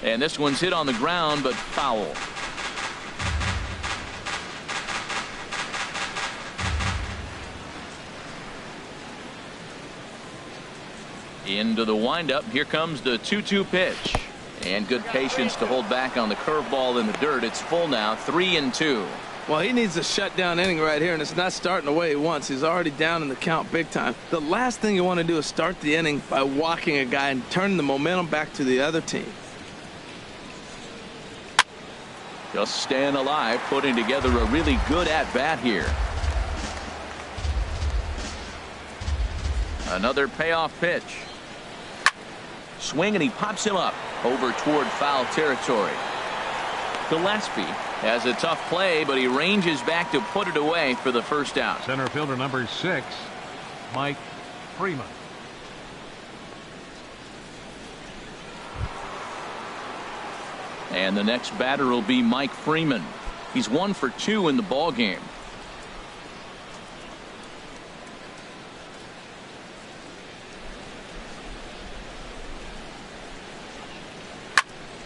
And this one's hit on the ground, but foul. Into the windup. Here comes the 2-2 pitch. And good patience to hold back on the curveball in the dirt. It's full now, 3-2. Well, he needs a shutdown inning right here, and it's not starting the way he wants. He's already down in the count big time. The last thing you want to do is start the inning by walking a guy and turning the momentum back to the other team. Just staying alive, putting together a really good at-bat here. Another payoff pitch. Swing, and he pops him up over toward foul territory. Gillespie has a tough play, but he ranges back to put it away for the first out. Center fielder number 6, Mike Freeman. And the next batter will be Mike Freeman. He's 1 for 2 in the ball game.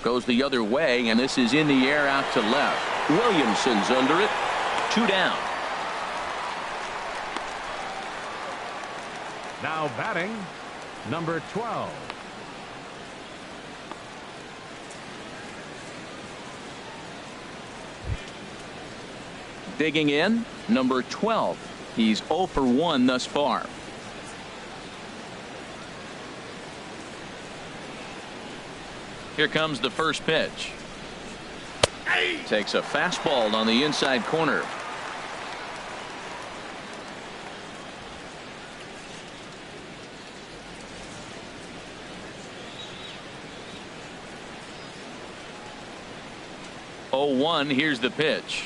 Goes the other way, and this is in the air out to left. Williamson's under it. 2 down. Now batting, number 12. Digging in, number 12. He's 0 for 1 thus far. Here comes the first pitch. Takes a fastball on the inside corner. Oh, 1. Here's the pitch.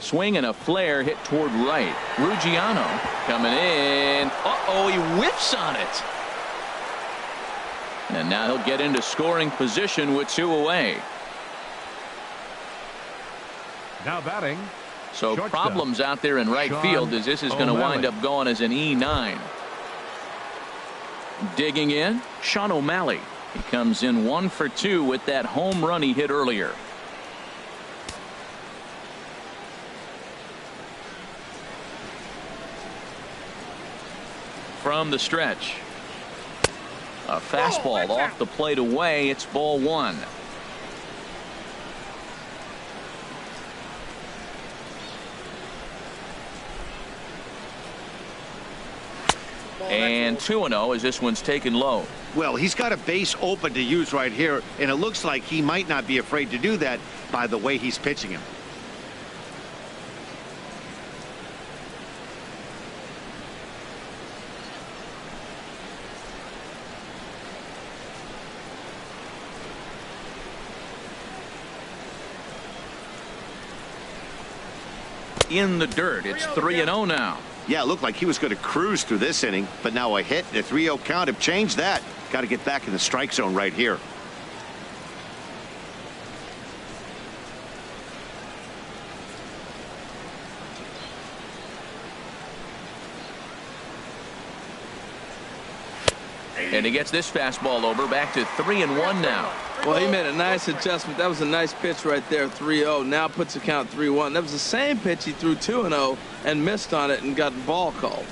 Swing and a flare hit toward right. Ruggiano coming in. Uh-oh, he whiffs on it. And now he'll get into scoring position with 2 away. Now batting. So shortstop. Problems out there in right field as this is going to wind up going as an E9. Digging in, Sean O'Malley. He comes in 1 for 2 with that home run he hit earlier. From the stretch. A fastball off the plate away. It's ball 1. And 2-0 as this one's taken low. Well, he's got a base open to use right here, and it looks like he might not be afraid to do that by the way he's pitching him. In the dirt. It's 3-0 now. Yeah, it looked like he was going to cruise through this inning, but now a hit and a 3-0 count have changed that. Got to get back in the strike zone right here. And he gets this fastball over, back to 3-1 now. Well, he made a nice adjustment. That was a nice pitch right there, 3-0. Now puts the count 3-1. That was the same pitch he threw 2-0 and missed on it and got the ball called.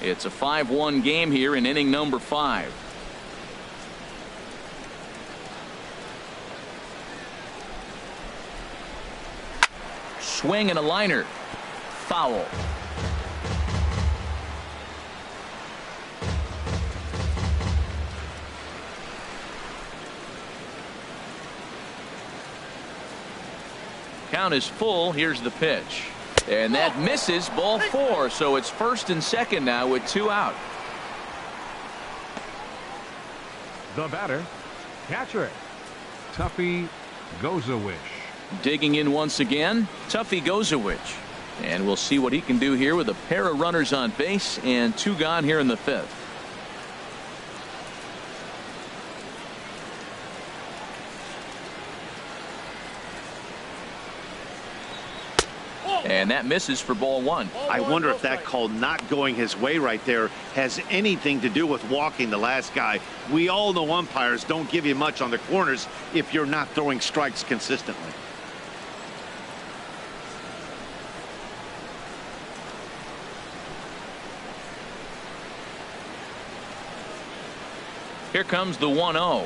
It's a 5-1 game here in inning number 5. Swing and a liner. Foul. Count is full. Here's the pitch. And that misses, ball 4. So it's first and second now with 2 out. The batter, catcher, Tuffy Gozowich. Digging in once again, Tuffy Gozowich. And we'll see what he can do here with a pair of runners on base and 2 gone here in the 5th. And that misses for ball 1. I wonder if that call not going his way right there has anything to do with walking the last guy. We all know umpires don't give you much on the corners if you're not throwing strikes consistently. Here comes the 1-0.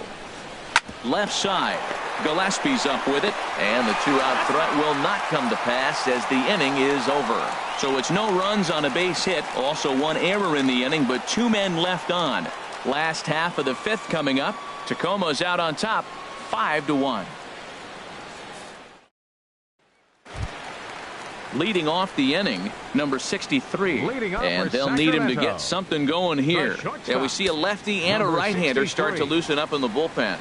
Left side. Gillespie's up with it, and the 2-out threat will not come to pass as the inning is over. So it's no runs on a base hit, also 1 error in the inning, but 2 men left on. Last half of the 5th coming up. Tacoma's out on top, 5-1. Leading off the inning, number 63, and they'll need him to get something going here. And we see a lefty and a right-hander start to loosen up in the bullpen.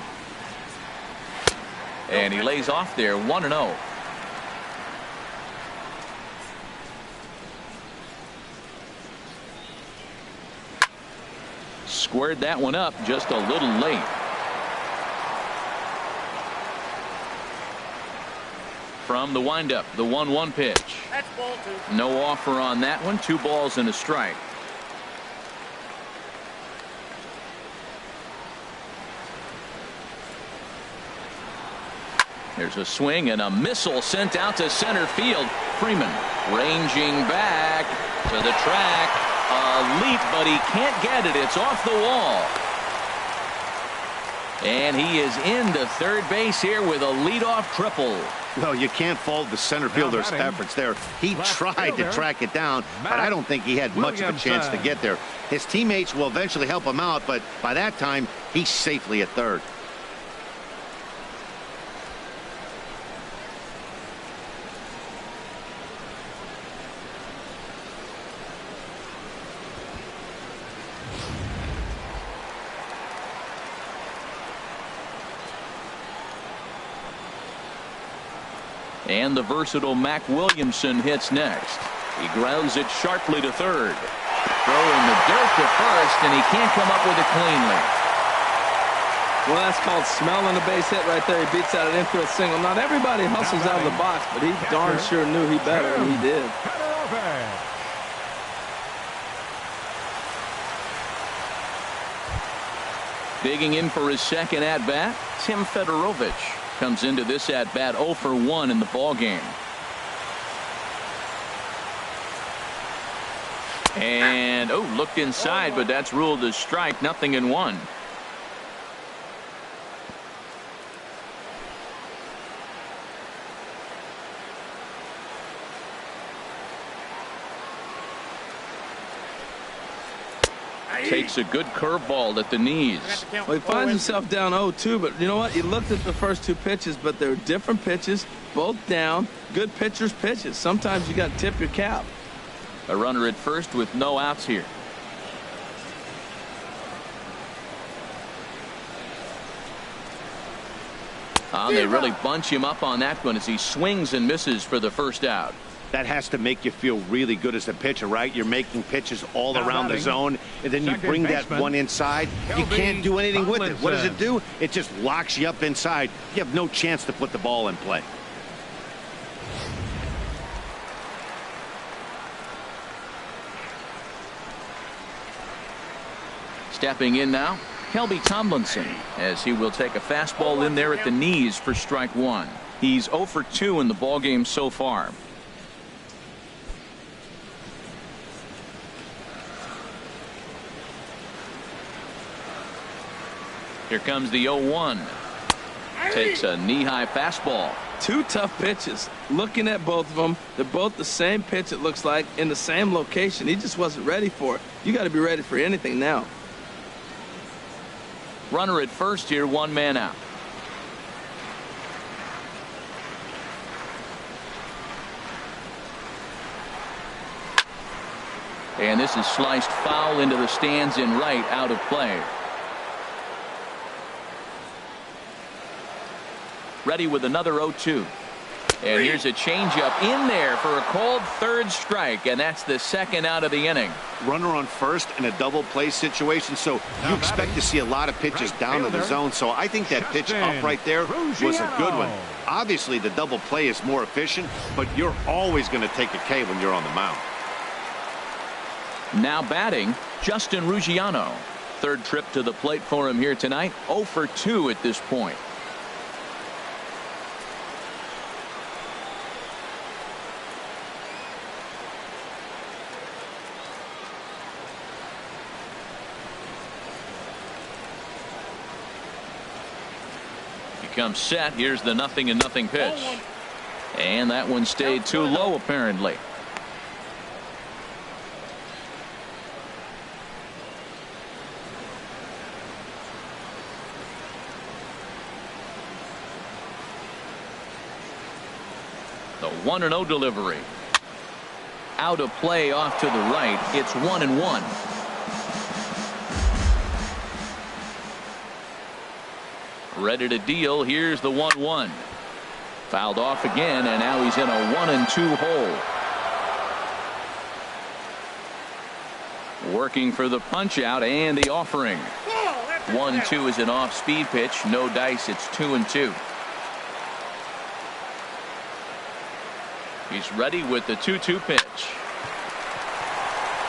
And he lays off there, 1-0. Squared that one up just a little late. From the windup, the 1-1 pitch. That's ball 2. No offer on that one. 2 balls and a strike. There's a swing and a missile sent out to center field. Freeman ranging back to the track. A leap, but he can't get it. It's off the wall. And he is into third base here with a leadoff triple. Well, you can't fault the center fielder's efforts there. He tried to track it down, but I don't think he had much of a chance to get there. His teammates will eventually help him out, but by that time, he's safely at third. And the versatile Mac Williamson hits next. He grounds it sharply to third. Throwing the dirt to first, and he can't come up with it cleanly. Well, that's called smelling the base hit right there. He beats out an infield single. Not everybody hustles out of the box, but he darn sure knew he better, and he did. Digging in for his second at-bat, Tim Fedorovich comes into this at-bat 0 for 1 in the ballgame. And, looked inside, but that's ruled a strike. 0-1. Takes a good curveball at the knees. Well, he finds himself down 0-2, but you know what? You looked at the first 2 pitches, but they're different pitches, both down. Good pitchers' pitches. Sometimes you got to tip your cap. A runner at first with no outs here. They really bunch him up on that one as he swings and misses for the first out. That has to make you feel really good as a pitcher, right? You're making pitches all around the zone, and then you bring that one inside. You can't do anything with it. What does it do? It just locks you up inside. You have no chance to put the ball in play. Stepping in now, Kelby Tomlinson, as he will take a fastball in there at the knees for strike one. He's 0 for 2 in the ballgame so far. Here comes the 0-1. Takes a knee-high fastball. Two tough pitches. Looking at both of them, they're both the same pitch, it looks like, in the same location. He just wasn't ready for it. You got to be ready for anything now. Runner at first here, one man out. And this is sliced foul into the stands in right, out of play. Ready with another 0-2. And here's a changeup in there for a called third strike, and that's the second out of the inning. Runner on first in a double play situation, so you expect to see a lot of pitches down to the zone. So I think that pitch up right there was a good one. Obviously, the double play is more efficient, but you're always going to take a K when you're on the mound. Now batting, Justin Ruggiano. Third trip to the plate for him here tonight. 0 for 2 at this point. Comes set. Here's the 0-0 pitch, and that one stayed too low apparently. The 1-0 delivery out of play off to the right. It's 1-1. Ready to deal. Here's the 1-1. Fouled off again, and now he's in a 1-2 hole. Working for the punch out and the offering. 1-2 is an off speed pitch. No dice. It's 2-2. He's ready with the 2-2 pitch.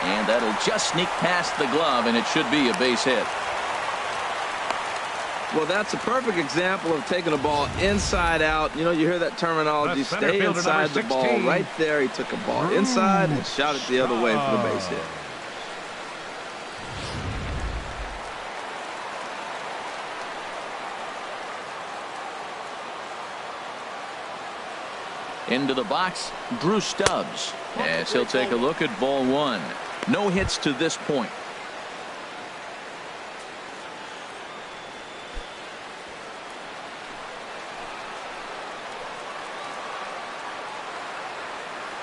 And that'll just sneak past the glove, and it should be a base hit. Well, that's a perfect example of taking a ball inside out. You know, you hear that terminology, stay inside the ball. Right there, he took a ball inside and shot it the other way for the base hit. Into the box, Drew Stubbs, as he'll take a look at ball one. No hits to this point.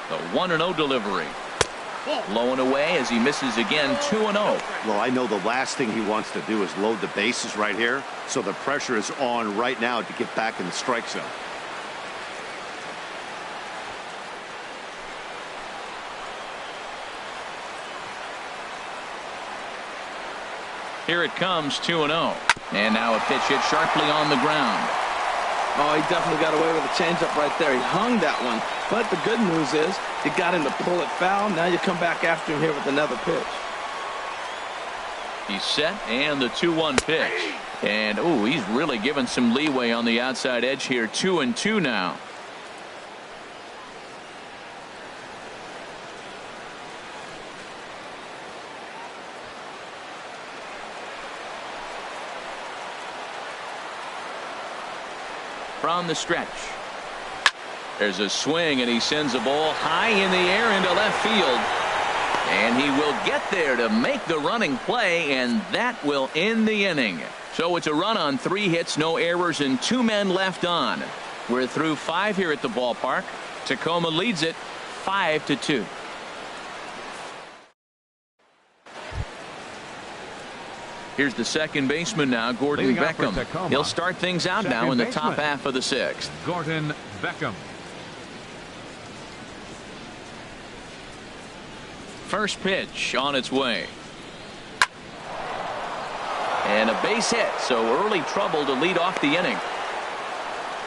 The 1-0 delivery. Low and away as he misses again. 2-0. Well, I know the last thing he wants to do is load the bases right here, so the pressure is on right now to get back in the strike zone. Here it comes, 2-0. And now a pitch hit sharply on the ground. Oh, he definitely got away with a changeup right there. He hung that one. But the good news is he got him to pull it foul. Now you come back after him here with another pitch. He's set, and the 2-1 pitch. And, ooh, he's really given some leeway on the outside edge here. 2-2 now. From the stretch. There's a swing, and he sends a ball high in the air into left field. And he will get there to make the running play, and that will end the inning. So it's a run on 3 hits, no errors, and 2 men left on. We're through 5 here at the ballpark. Tacoma leads it 5-2. Here's the second baseman now, Gordon Beckham. He'll start things out now in the top half of the 6th. Gordon Beckham. First pitch on its way. And a base hit, so early trouble to lead off the inning.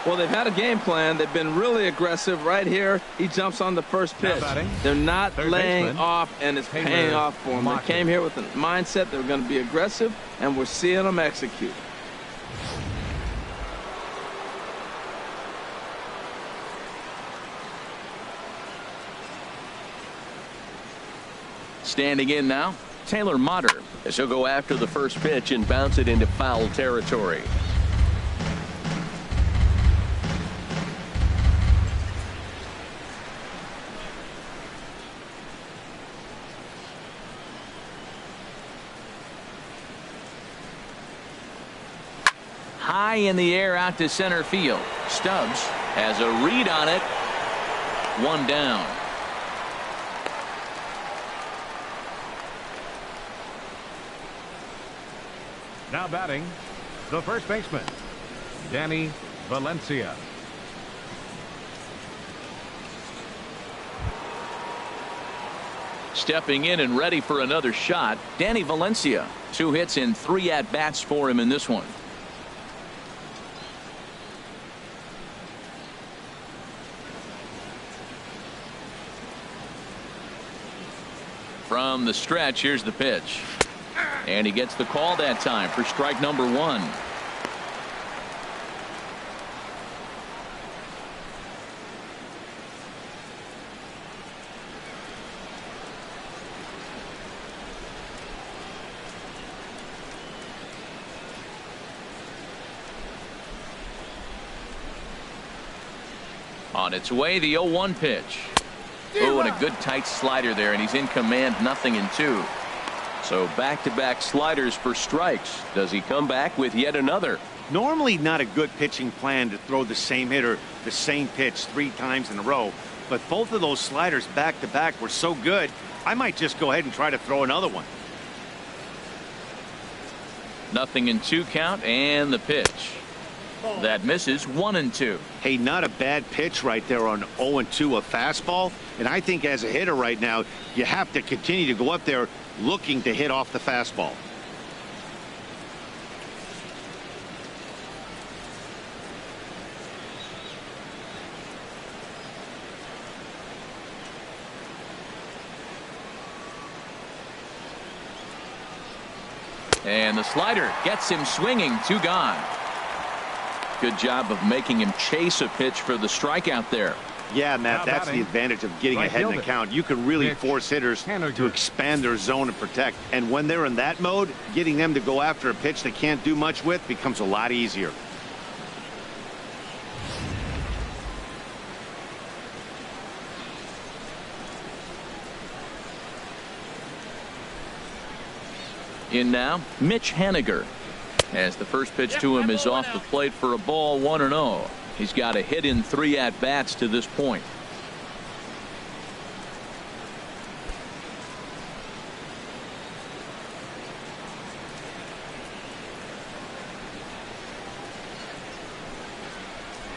Well, they've had a game plan. They've been really aggressive. Right here, he jumps on the first pitch. They're not laying off, and it's paying off for them. They came here with a mindset they were going to be aggressive, and we're seeing them execute. Standing in now, Taylor Motter, as he'll go after the first pitch and bounce it into foul territory. High in the air out to center field. Stubbs has a read on it. One down. Now batting, the first baseman, Danny Valencia. Stepping in and ready for another shot, Danny Valencia. 2 hits in 3 at-bats for him in this one. From the stretch, here's the pitch. And he gets the call that time for strike number 1. On its way, the 0-1 pitch. Oh, and a good tight slider there, and he's in command, 0-2. So back-to-back sliders for strikes. Does he come back with yet another? Normally not a good pitching plan to throw the same hitter the same pitch 3 times in a row, but both of those sliders back-to-back were so good, I might just go ahead and try to throw another one. 0-2 count, and the pitch. That misses, 1-2. Hey, not a bad pitch right there on 0-2, a fastball. And I think as a hitter right now, you have to continue to go up there looking to hit off the fastball. And the slider gets him swinging, 2 gone. Good job of making him chase a pitch for the strikeout there. Yeah, Matt, that's the advantage of getting ahead in the count. You can really force hitters to expand their zone and protect. And when they're in that mode, getting them to go after a pitch they can't do much with becomes a lot easier. In now, Mitch Haniger. As the first pitch to him is off the plate for a ball, 1-0. He's got a hit in 3 at-bats to this point.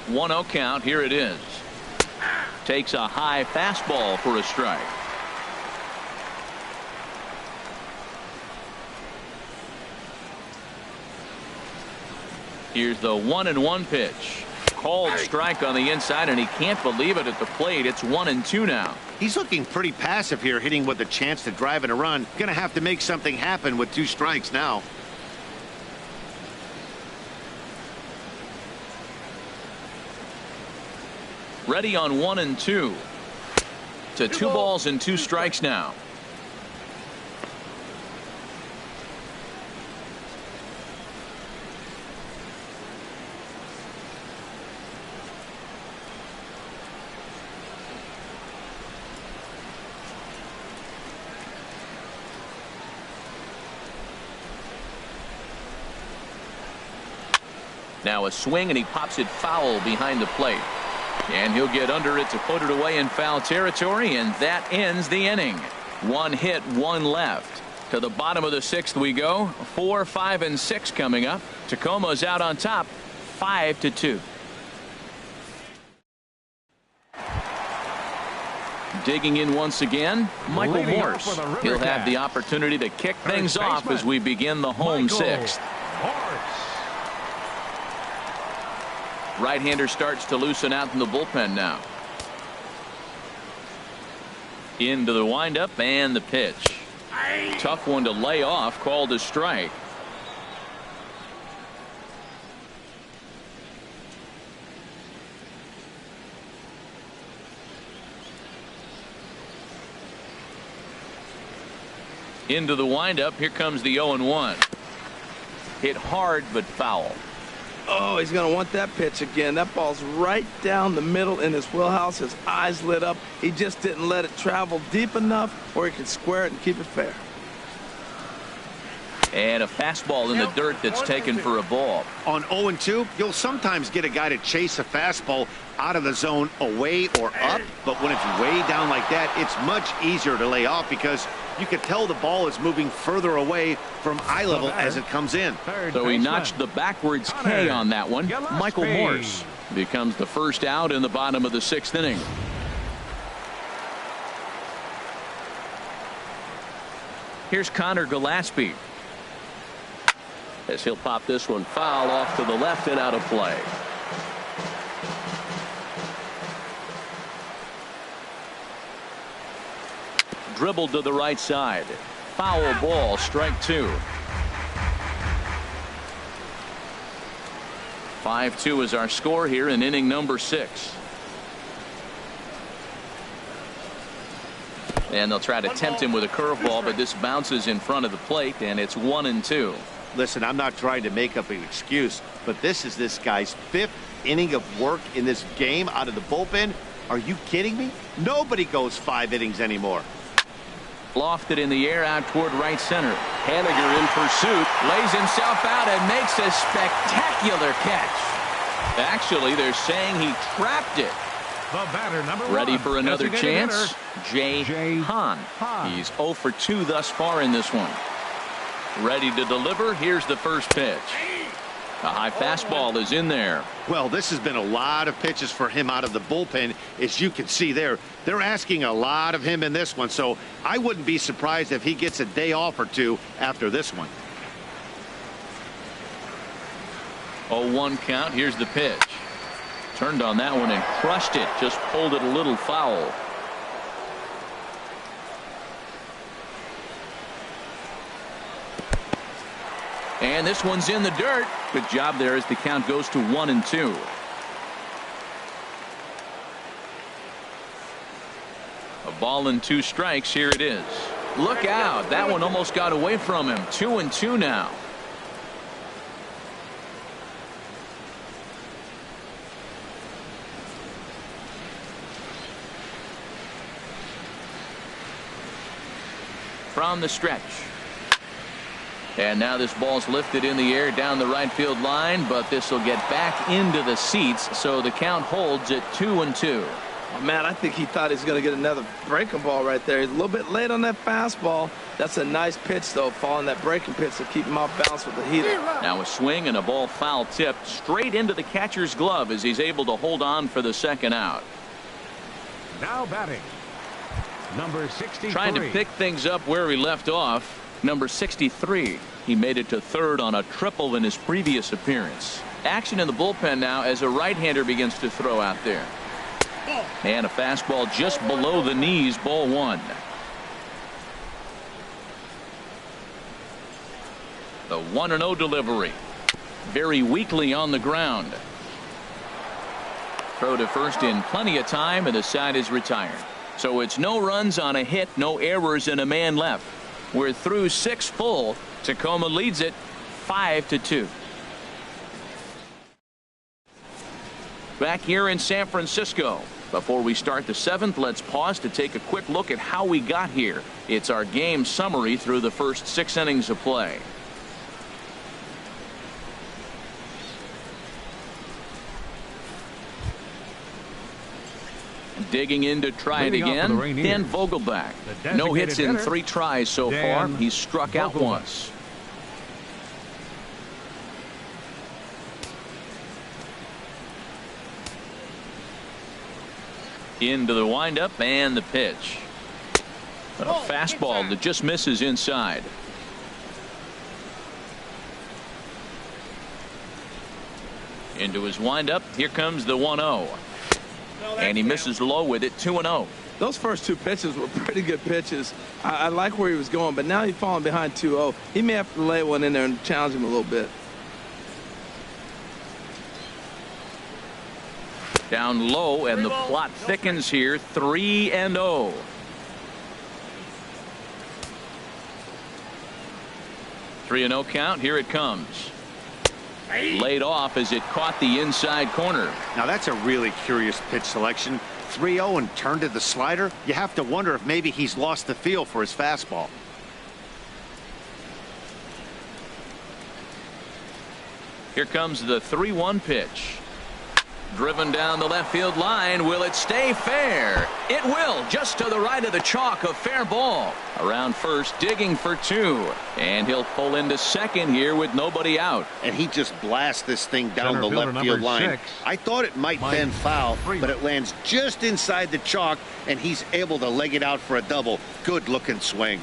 One 0 count. Here it is. Takes a high fastball for a strike. Here's the 1-1 pitch. Called strike on the inside, and he can't believe it at the plate. It's 1-2 now. He's looking pretty passive here, hitting with a chance to drive in a run. Gonna have to make something happen with 2 strikes now. Ready on 1-2. To 2 balls and 2 strikes now. Now a swing, and he pops it foul behind the plate. And he'll get under it to put it away in foul territory, and that ends the inning. 1 hit, 1 left. To the bottom of the 6th we go. 4, 5, and 6 coming up. Tacoma's out on top, 5-2. Digging in once again, Michael Morse. He'll have the opportunity to kick things off as we begin the home 6th. Right-hander starts to loosen out in the bullpen now. Into the windup and the pitch. Tough one to lay off, called a strike. Into the windup. Here comes the 0-1. Hit hard but foul. Oh, he's going to want that pitch again. That ball's right down the middle in his wheelhouse. His eyes lit up. He just didn't let it travel deep enough where he could square it and keep it fair. And a fastball in the dirt that's taken for a ball. On 0-2, you'll sometimes get a guy to chase a fastball out of the zone away or up, but when it's way down like that, it's much easier to lay off because you can tell the ball is moving further away from eye level as it comes in. So he notched the backwards K on that one. Michael Morse becomes the first out in the bottom of the 6th inning. Here's Connor Gillespie, as he'll pop this one foul off to the left and out of play. Dribbled to the right side. Foul ball, strike 2. 5-2 is our score here in inning number 6. And they'll try to tempt him with a curveball, but this bounces in front of the plate, and it's 1-2. Listen, I'm not trying to make up an excuse, but this is this guy's 5th inning of work in this game out of the bullpen. Are you kidding me? Nobody goes 5 innings anymore. Lofted in the air out toward right center. Haniger in pursuit, lays himself out and makes a spectacular catch. Actually, they're saying he trapped it. The batter, number Ready 1. for another chance? Jay Hahn. Hahn. He's 0 for 2 thus far in this one. Ready to deliver. Here's the first pitch. A high fastball is in there. Well, this has been a lot of pitches for him out of the bullpen. As you can see there, they're asking a lot of him in this one, so I wouldn't be surprised if he gets a day off or 2 after this one. 0-1 count. Here's the pitch. Turned on that one and crushed it. Just pulled it a little foul. And this one's in the dirt. Good job there as the count goes to 1-2. A ball and 2 strikes. Here it is. Look out. That one almost got away from him. 2-2 now. From the stretch. And now this ball's lifted in the air down the right field line, but this will get back into the seats, so the count holds at 2-2. Oh, man, I think he thought he was going to get another breaking ball right there. He's a little bit late on that fastball. That's a nice pitch, though, following that breaking pitch to keep him off balance with the heater. Now a swing and a ball foul tipped straight into the catcher's glove as he's able to hold on for the second out. Now batting, number 63. Trying to pick things up where he left off. Number 63. He made it to third on a triple in his previous appearance. Action in the bullpen now as a right-hander begins to throw out there. And a fastball just below the knees, ball 1. The 1-0 delivery. Very weakly on the ground. Throw to first in plenty of time, and the side is retired. So it's no runs on a hit, no errors, and a man left. We're through 6 full. Tacoma leads it 5-2. Back here in San Francisco. Before we start the 7th, let's pause to take a quick look at how we got here. It's our game summary through the first 6 innings of play. Digging in to try it again. Dan Vogelbach. No hits in 3 tries so far. He's struck out once. Into the windup and the pitch. A fastball that just misses inside. Into his windup. Here comes the 1-0. And he misses low with it. 2-0. Those first two pitches were pretty good pitches. I like where he was going, but now he's falling behind 2-0. He may have to lay one in there and challenge him a little bit. Down low, and the plot thickens here. 3-0. Three and 0 count. Here it comes. Laid off as it caught the inside corner. Now that's a really curious pitch selection. 3-0 and turned to the slider. You have to wonder if maybe he's lost the feel for his fastball. Here comes the 3-1 pitch. Driven down the left field line. Will it stay fair? It will, just to the right of the chalk. A fair ball. Around first, digging for 2. And he'll pull into second here with nobody out. And he just blasts this thing down Center the fielder left field line. 6. I thought it might bend foul, but it lands just inside the chalk, and he's able to leg it out for a double. Good looking swing.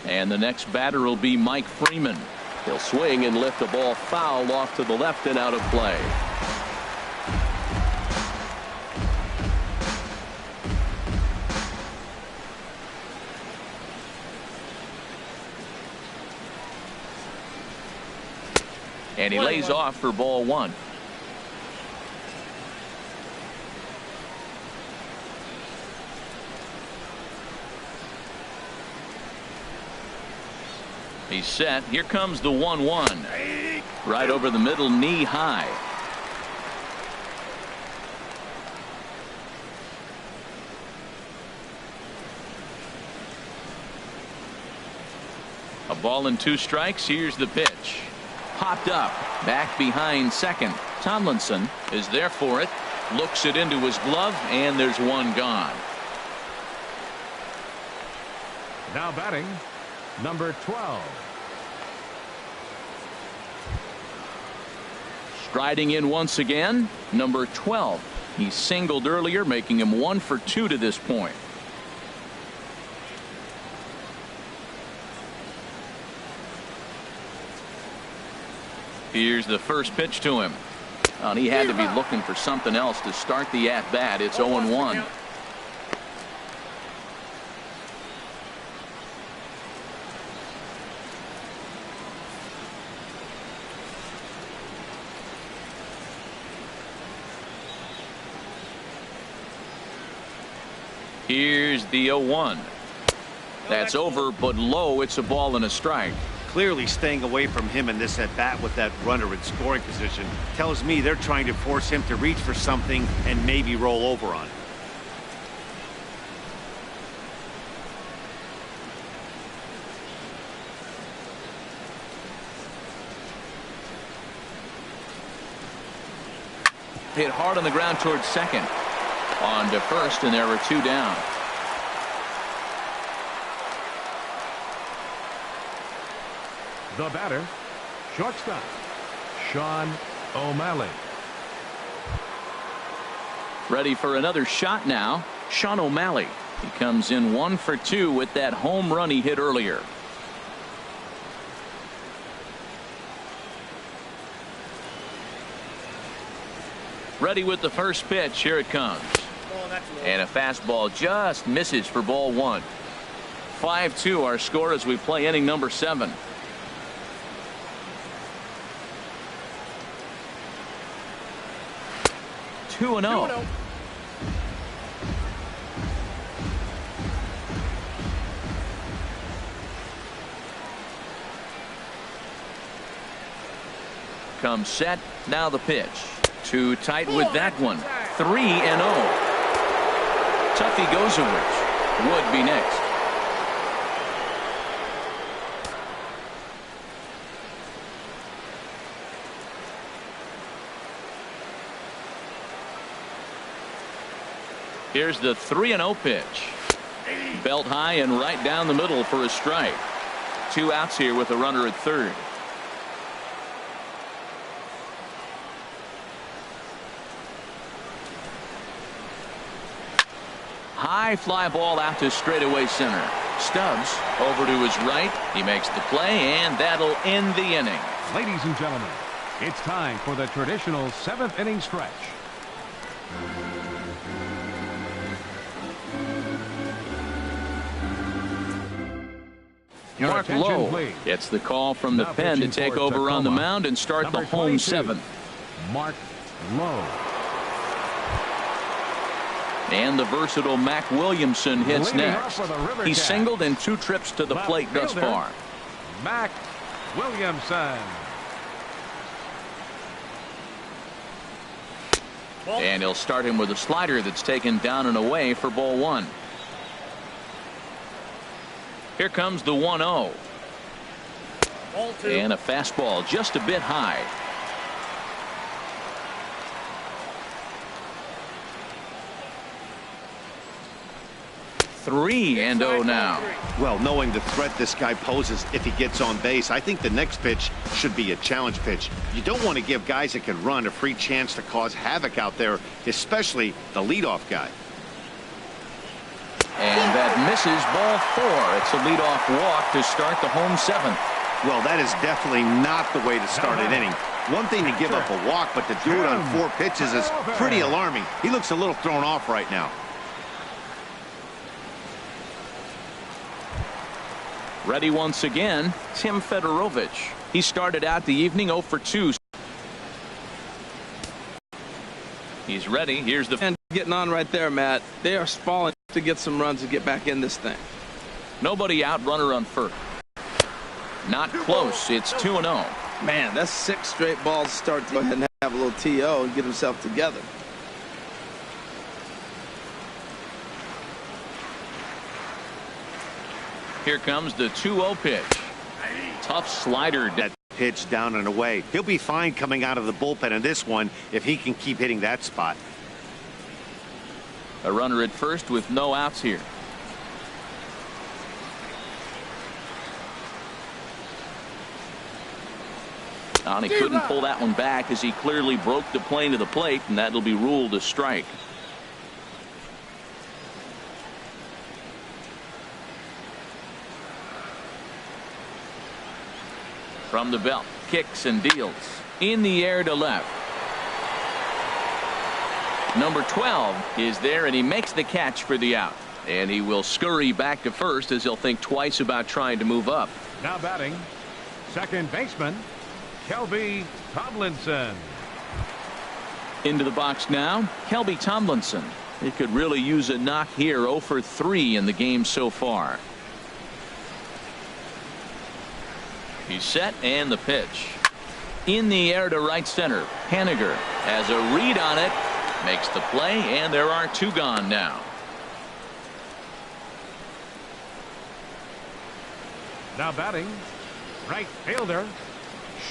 And the next batter will be Mike Freeman. He'll swing and lift the ball foul off to the left and out of play. And he lays off for ball 1. He's set. Here comes the 1-1. Right over the middle, knee high. A ball and 2 strikes. Here's the pitch. Popped up. Back behind second. Tomlinson is there for it. Looks it into his glove, and there's one gone. Now batting, number 12. Striding in once again, number 12. He singled earlier, making him 1 for 2 to this point. Here's the first pitch to him. And he had to be looking for something else to start the at-bat. It's 0-1. Here's the 0-1. That's over, but low. It's a ball and a strike. Clearly staying away from him in this at bat with that runner in scoring position tells me they're trying to force him to reach for something and maybe roll over on it. Hit hard on the ground towards second. On to first, and there were 2 down. The batter, shortstop, Sean O'Malley. Ready for another shot now. Sean O'Malley. He comes in 1 for 2 with that home run he hit earlier. Ready with the first pitch. Here it comes. And a fastball just misses for ball 1. 5-2 our score as we play inning number 7. Two and 0. Comes set. Now the pitch. Too tight with that one. 3-0. Tuffy Gozowicz would be next. Here's the 3-0 pitch. Belt high and right down the middle for a strike. 2 outs here with a runner at third. high fly ball out to straightaway center. Stubbs over to his right. He makes the play, and that'll end the inning. Ladies and gentlemen, it's time for the traditional 7th inning stretch. Mark Lowe gets the call from the pen to take over on the mound and start the home 7th. Mark Lowe. And the versatile Mac Williamson hits next. He's singled in 2 trips to the plate thus far. Mac Williamson. And he'll start him with a slider that's taken down and away for ball 1. Here comes the 1-0. And a fastball just a bit high. Three and 0 now. Well, knowing the threat this guy poses if he gets on base, I think the next pitch should be a challenge pitch. You don't want to give guys that can run a free chance to cause havoc out there, especially the leadoff guy. And that misses ball 4. It's a leadoff walk to start the home 7th. Well, that is definitely not the way to start an inning. One thing to give up a walk, but to do it on 4 pitches is pretty alarming. He looks a little thrown off right now. Ready once again, Tim Fedorovich. He started out the evening 0 for 2. He's ready. Here's the and getting on right there, Matt. They are spalling to get some runs to get back in this thing. Nobody out, runner on first. Not close. It's 2-0. Man, that's 6 straight balls to start to go ahead and have a little TO and get himself together. Here comes the 2-0 pitch. Tough slider. That pitch down and away. He'll be fine coming out of the bullpen in this one if he can keep hitting that spot. A runner at first with no outs here. And he couldn't pull that one back as he clearly broke the plane to the plate, and that'll be ruled a strike. From the belt, kicks and deals. In the air to left. Number 12 is there, and he makes the catch for the out. And he will scurry back to first as he'll think twice about trying to move up. Now batting, second baseman, Kelby Tomlinson. Into the box now, Kelby Tomlinson. He could really use a knock here. 0 for 3 in the game so far. He's set, and the pitch. In the air to right center. Haniger has a read on it. Makes the play, and there are 2 gone now. Now batting, right fielder,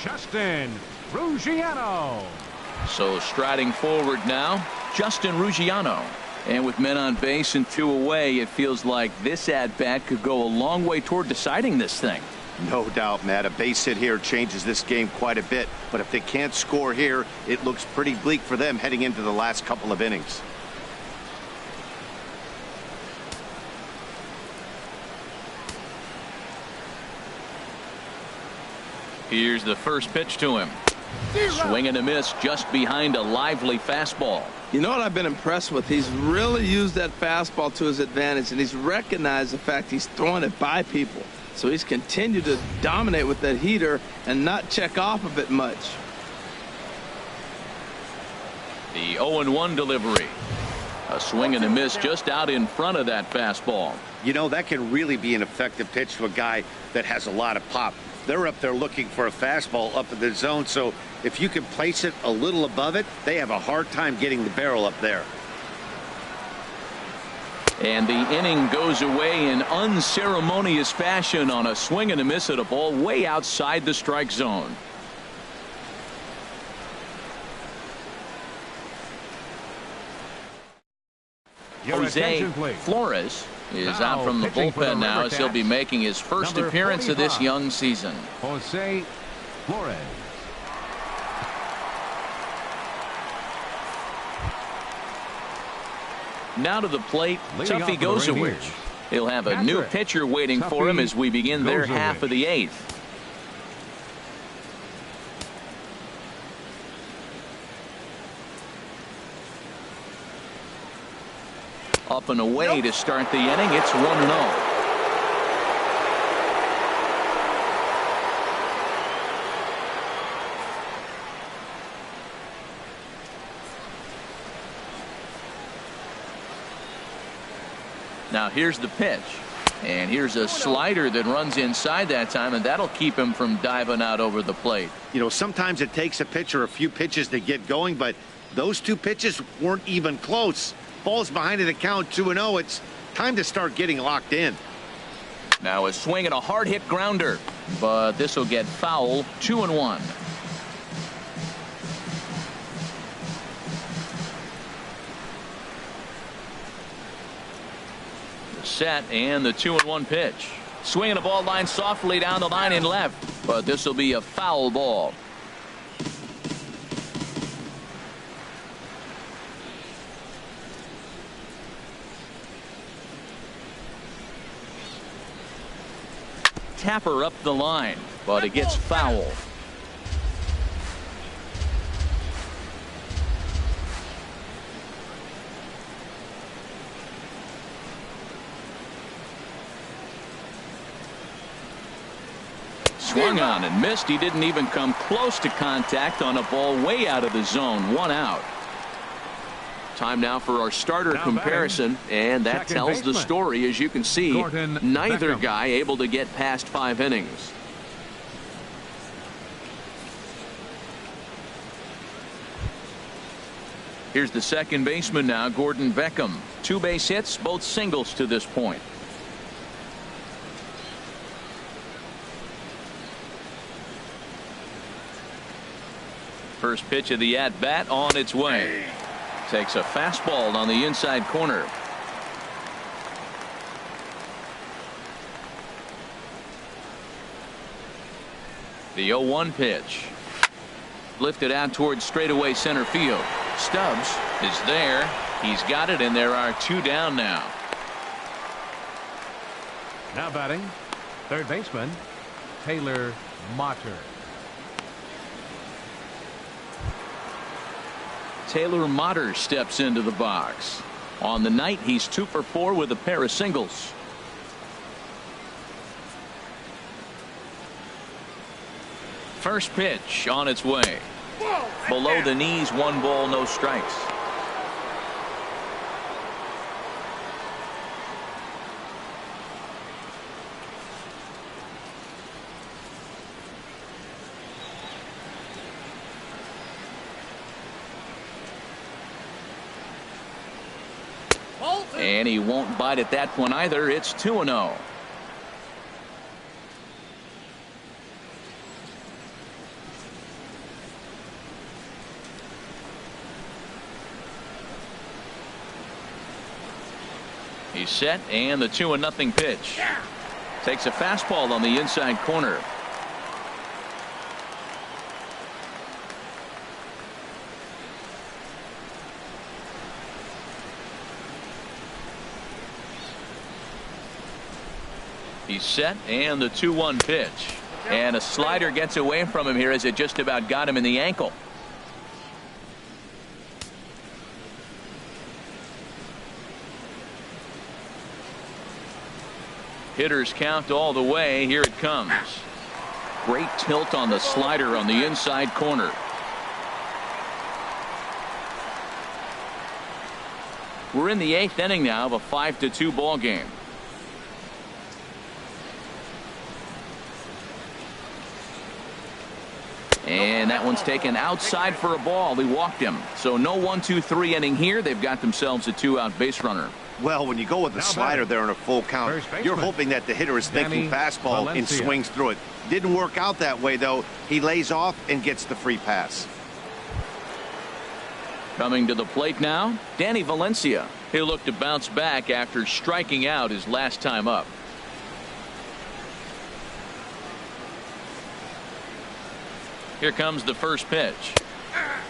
Justin Ruggiano. So striding forward now, Justin Ruggiano. And with men on base and 2 away, it feels like this at-bat could go a long way toward deciding this thing. No doubt, Matt. A base hit here changes this game quite a bit. But if they can't score here, it looks pretty bleak for them heading into the last couple of innings. Here's the first pitch to him. Swing and a miss just behind a lively fastball. You know what I've been impressed with? He's really used that fastball to his advantage, and he's recognized the fact he's throwing it by people. So he's continued to dominate with that heater and not check off of it much. The 0-1 delivery. A swing and a miss just out in front of that fastball. You know, that can really be an effective pitch to a guy that has a lot of pop. They're up there looking for a fastball up in the zone, so if you can place it a little above it, they have a hard time getting the barrel up there. And the inning goes away in unceremonious fashion on a swing and a miss at a ball way outside the strike zone. Jose Flores is out from the bullpen now as he'll be making his first appearance of this young season. Jose Flores. Now to the plate, Leading Tuffy off for the Gozowicz. Rainiers. He'll have a new pitcher waiting for him as we begin their half of the 8th. Up and away to start the inning. It's 1-0. Now here's the pitch, and here's a slider that runs inside that time, and that'll keep him from diving out over the plate. You know, sometimes it takes a pitcher a few pitches to get going, but those 2 pitches weren't even close. Ball's behind in the count, 2-0. It's time to start getting locked in. Now a swing and a hard hit grounder, but this will get foul. 2-1. Set and the 2-1 pitch. Swinging a ball line softly down the line in left, but this will be a foul ball. Tapper up the line, but it gets foul. Swung on and missed. He didn't even come close to contact on a ball way out of the zone. 1 out. Time now for our starter comparison, and that tells the story. As you can see, neither guy able to get past 5 innings. Here's the second baseman now, Gordon Beckham. 2 base hits, both singles to this point. First pitch of the at-bat on its way. Takes a fastball on the inside corner. The 0-1 pitch. Lifted out towards straightaway center field. Stubbs is there. He's got it, and there are 2 down now. Now batting, third baseman, Taylor Motter. Taylor Motter steps into the box. On the night, he's 2 for 4 with a pair of singles. First pitch on its way. Below the knees, 1 ball, no strikes. And he won't bite at that one either. It's 2-0. He's set, and the 2-0 pitch. Takes a fastball on the inside corner. He's set, and the 2-1 pitch. And a slider gets away from him here as it just about got him in the ankle. Hitters count all the way. Here it comes. Great tilt on the slider on the inside corner. We're in the 8th inning now of a 5-2 ball game. And that one's taken outside for a ball. He walked him. So no 1-2-3 inning here. They've got themselves a 2-out base runner. Well, when you go with the slider there in a full count, you're hoping that the hitter is thinking fastball and swings through it. Didn't work out that way, though. He lays off and gets the free pass. Coming to the plate now, Danny Valencia. He'll look to bounce back after striking out his last time up. Here comes the first pitch.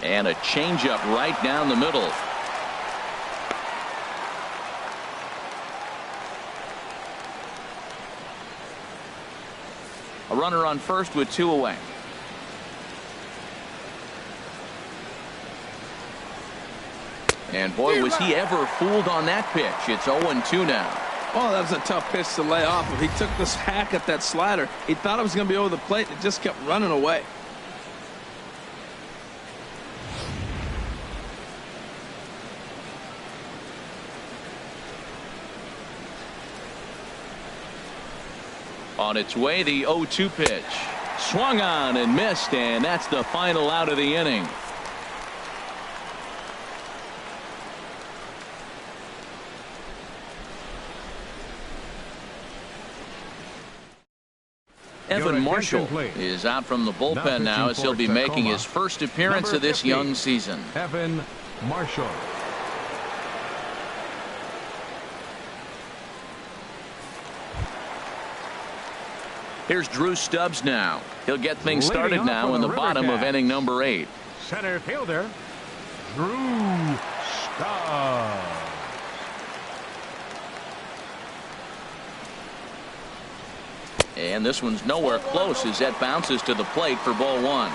And a changeup right down the middle. A runner on first with 2 away. And boy, was he ever fooled on that pitch. It's 0-2 now. Oh, that was a tough pitch to lay off. He took this hack at that slider. He thought it was going to be over the plate, and it just kept running away. On its way, the 0-2 pitch. Swung on and missed, and that's the final out of the inning. Evan Marshall is out from the bullpen now as he'll be making his first appearance of this young season. Evan Marshall. Here's Drew Stubbs now. He'll get things started now in the bottom of inning number 8. Center fielder, Drew Stubbs. And this one's nowhere close as that bounces to the plate for ball 1.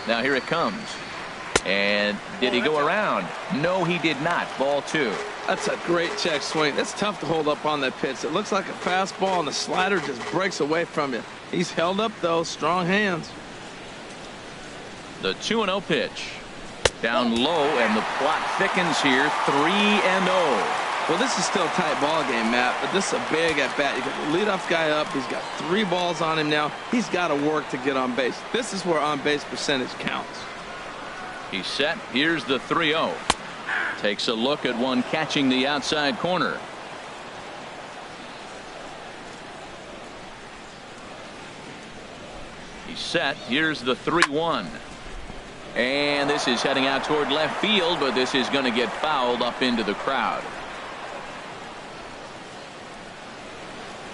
Now here it comes. And did he go around? No, he did not. Ball 2. That's a great check swing. That's tough to hold up on that pitch. It looks like a fastball, and the slider just breaks away from you. He's held up, though. Strong hands. The 2-0 pitch. Down low, and the plot thickens here. 3-0. Well, this is still a tight ball game, Matt, but this is a big at-bat. You got the leadoff guy up. He's got 3 balls on him now. He's got to work to get on base. This is where on-base percentage counts. He's set. Here's the 3-0. Takes a look at one catching the outside corner. He's set. Here's the 3-1. And this is heading out toward left field, but this is going to get fouled up into the crowd.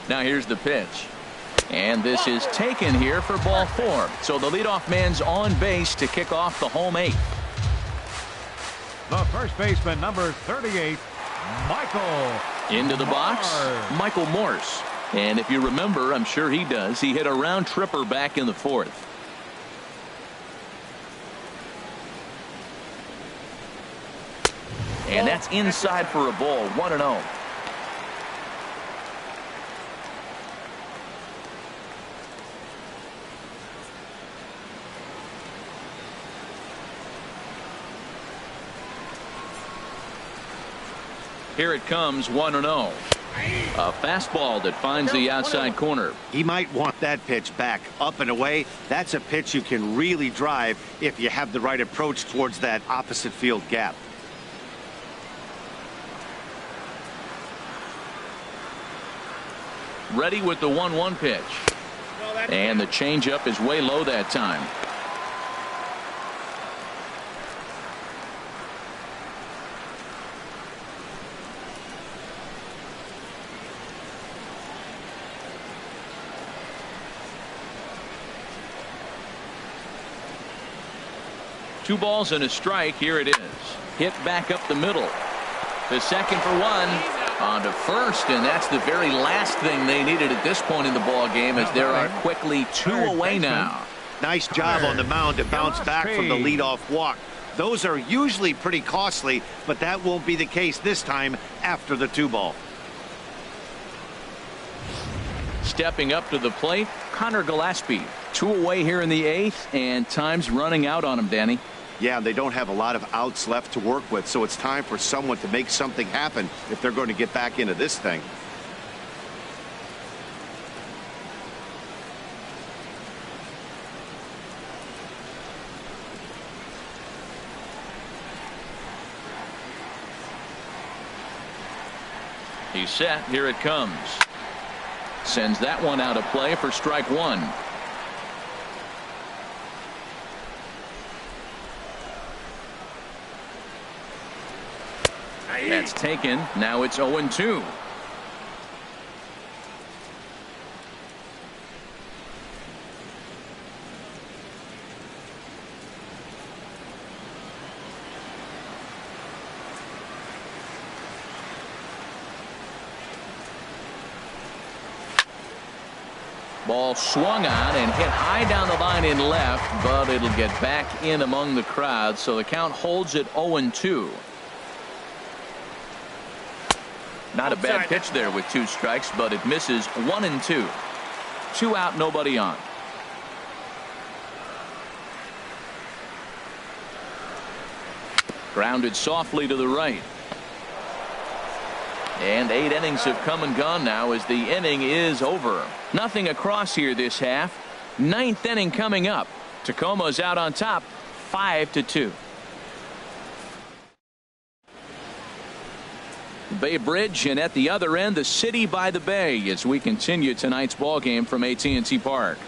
Now here's the pitch. And this is taken here for ball 4. So the leadoff man's on base to kick off the home 8th. The first baseman, number 38, Michael. Into the box, Morse. Michael Morse. And if you remember, I'm sure he does, he hit a round tripper back in the 4th. And that's inside for a ball. 1-0. Here it comes. 1-0. A fastball that finds the outside corner. He might want that pitch back up and away. That's a pitch you can really drive if you have the right approach towards that opposite field gap. Ready with the 1-1 pitch. And the changeup is way low that time. Two balls and a strike. Here it is. Hit back up the middle. To second for 1. On to first, and that's the very last thing they needed at this point in the ball game, as there are quickly 2 away now. Nice job on the mound to bounce back from the leadoff walk. Those are usually pretty costly, but that won't be the case this time after the 2-ball. Stepping up to the plate, Connor Gillespie. 2 away here in the 8th, and time's running out on him, Danny. Yeah, they don't have a lot of outs left to work with, so it's time for someone to make something happen if they're going to get back into this thing. He's set. Here it comes. Sends that one out of play for strike 1. That's taken. Now it's 0-2. Ball swung on and hit high down the line in left, but it'll get back in among the crowd, so the count holds at 0-2. Not a bad pitch there with 2 strikes, but it misses 1-2. 2 out, nobody on. Grounded softly to the right. And 8 innings have come and gone now as the inning is over. Nothing across here this half. 9th inning coming up. Tacoma's out on top, 5-2. Bay Bridge, and at the other end, the city by the bay as we continue tonight's ball game from AT&T Park.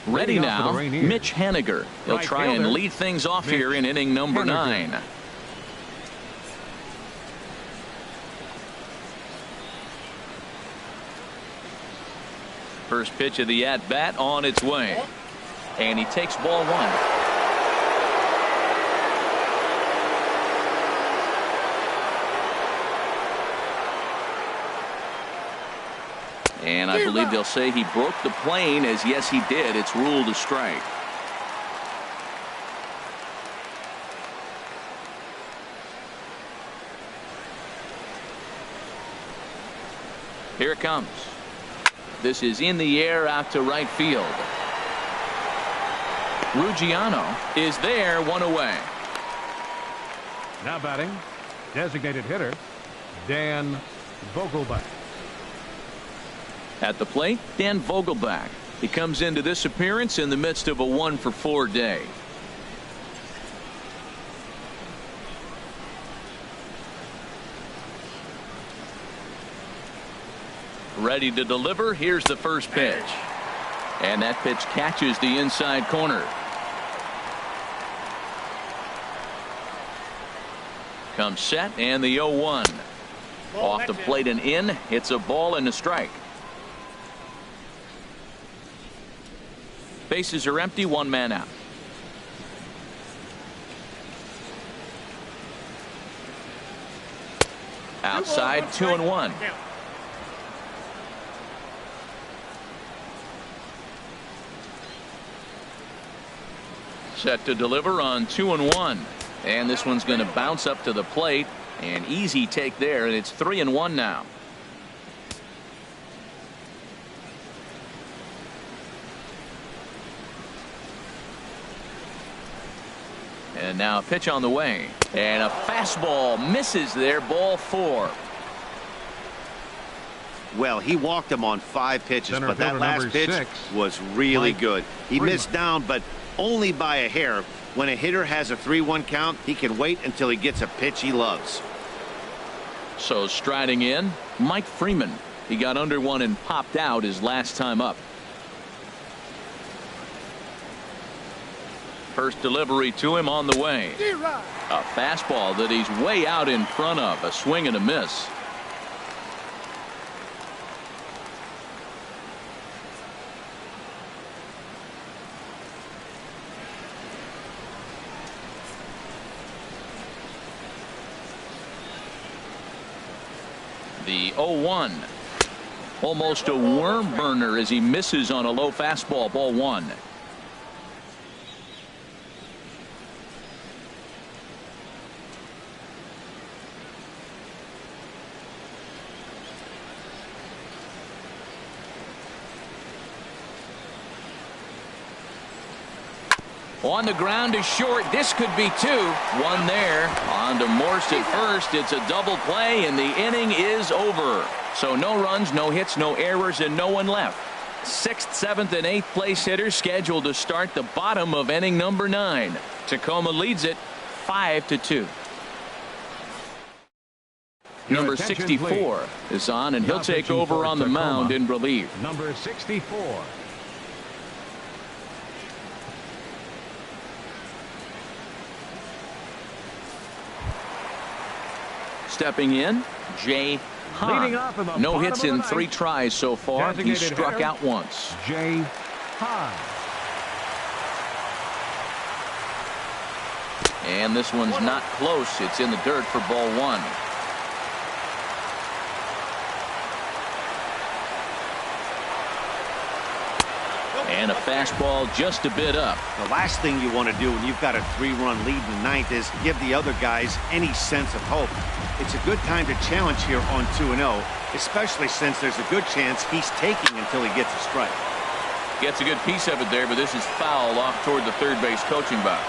Ready now, Mitch Haniger. He'll try and lead things off here in inning number 9. First pitch of the at-bat on its way. And he takes ball 1. And I believe they'll say he broke the plane, as yes he did. It's ruled a strike. Here it comes. This is in the air out to right field. Ruggiano is there, 1 away. Now batting, designated hitter, Dan Vogelbach. At the plate, Dan Vogelbach. He comes into this appearance in the midst of a 1-for-4 day. Ready to deliver. Here's the first pitch. And that pitch catches the inside corner. Comes set, and the 0-1. Off the plate and in. It's a ball and a strike. Bases are empty, 1 man out. Outside, 2-1. Set to deliver on 2-1. And this one's going to bounce up to the plate. An easy take there, and it's 3-1 now. And now a pitch on the way. And a fastball misses there, ball 4. Well, he walked him on 5 pitches, Center but that last pitch 6 was really good. He Freeman. missed down, but only by a hair. When a hitter has a 3-1 count, he can wait until he gets a pitch he loves. So striding in, Mike Freeman. He got under one and popped out his last time up. First delivery to him on the way. A fastball that he's way out in front of. A swing and a miss. The 0-1. Almost a worm burner as he misses on a low fastball, ball 1. On the ground to short. This could be 2. 1 there. On to Morse at first. It's a double play, and the inning is over. So no runs, no hits, no errors, and no one left. 6th, 7th, and 8th place hitters scheduled to start the bottom of inning number 9. Tacoma leads it 5-2. Number 64 is on, and he'll take over on the mound in relief. Number 64. Stepping in, Jay Hahn. No hits in 3 tries so far. He struck out once. Jay Hahn. And this one's not close. It's in the dirt for ball 1. And a fastball just a bit up. The last thing you want to do when you've got a 3-run lead in the ninth is give the other guys any sense of hope. It's a good time to challenge here on 2-0, especially since there's a good chance he's taking until he gets a strike. Gets a good piece of it there, but this is foul off toward the third base coaching box.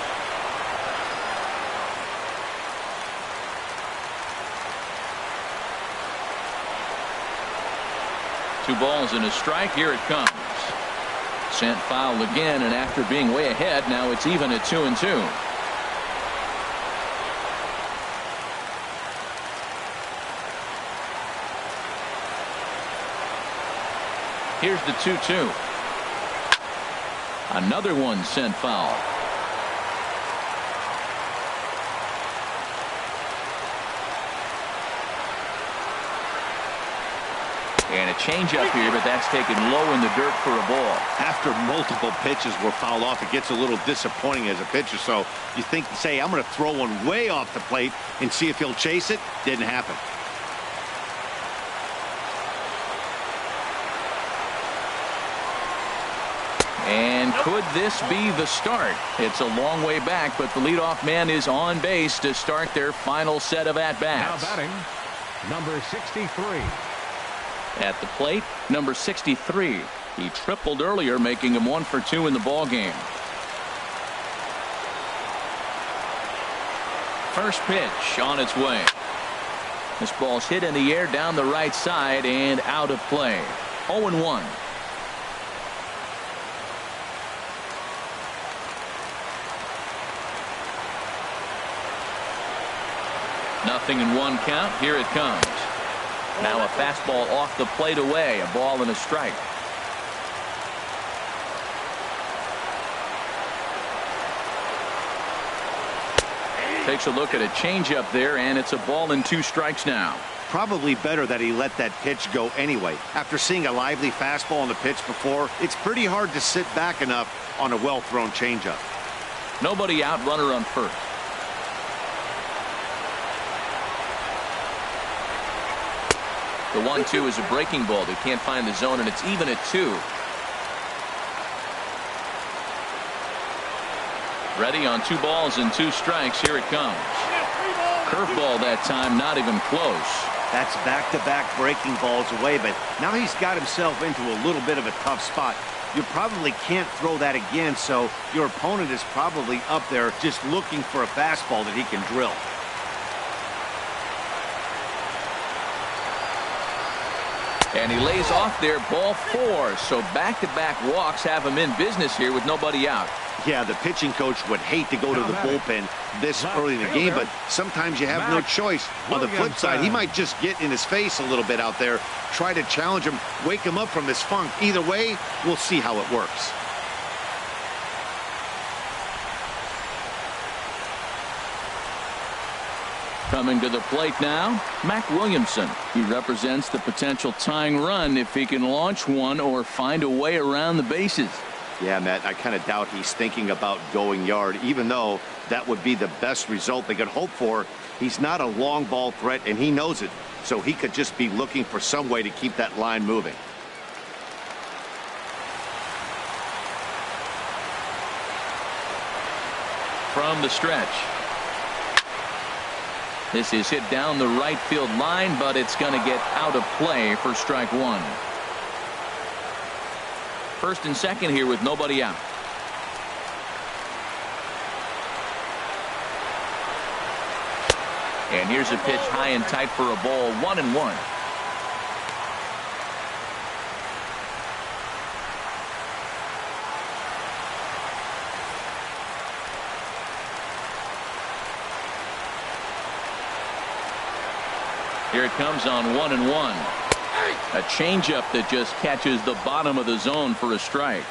Two balls and a strike. Here it comes. Sent foul again, and after being way ahead, now it's even at 2-2. Here's the 2-2. Another one sent foul. And a changeup here, but that's taken low in the dirt for a ball. After multiple pitches were fouled off, it gets a little disappointing as a pitcher. So you think, say, I'm going to throw one way off the plate and see if he'll chase it. Didn't happen. And could this be the start? It's a long way back, but the leadoff man is on base to start their final set of at-bats. Now batting, number 63. At the plate, number 63. He tripled earlier, making him 1 for 2 in the ball game. First pitch on its way. This ball's hit in the air down the right side and out of play. 0-1. Nothing in one count. Here it comes. Now a fastball off the plate away. A ball and a strike. Takes a look at a changeup there, and it's a ball and 2 strikes now. Probably better that he let that pitch go anyway. After seeing a lively fastball on the pitch before, it's pretty hard to sit back enough on a well-thrown changeup. Nobody out, runner on first. The 1-2 is a breaking ball. They can't find the zone, and it's even at 2. Ready on 2 balls and 2 strikes. Here it comes. Curveball that time, not even close. That's back-to-back breaking balls away, but now he's got himself into a little bit of a tough spot. You probably can't throw that again, so your opponent is probably up there just looking for a fastball that he can drill. And he lays off there, ball 4. So back-to-back walks have him in business here with nobody out. Yeah, the pitching coach would hate to go to the bullpen this early in the game, but sometimes you have no choice. On the flip side, he might just get in his face a little bit out there, try to challenge him, wake him up from his funk. Either way, we'll see how it works. Coming to the plate now, Mac Williamson. He represents the potential tying run if he can launch one or find a way around the bases. Yeah, Matt, I kind of doubt he's thinking about going yard, even though that would be the best result they could hope for. He's not a long ball threat, and he knows it, so he could just be looking for some way to keep that line moving. From the stretch. This is hit down the right field line, but it's going to get out of play for strike 1. First and second here with nobody out. And here's a pitch high and tight for a ball, 1-1. Here it comes on 1-1. A changeup that just catches the bottom of the zone for a strike.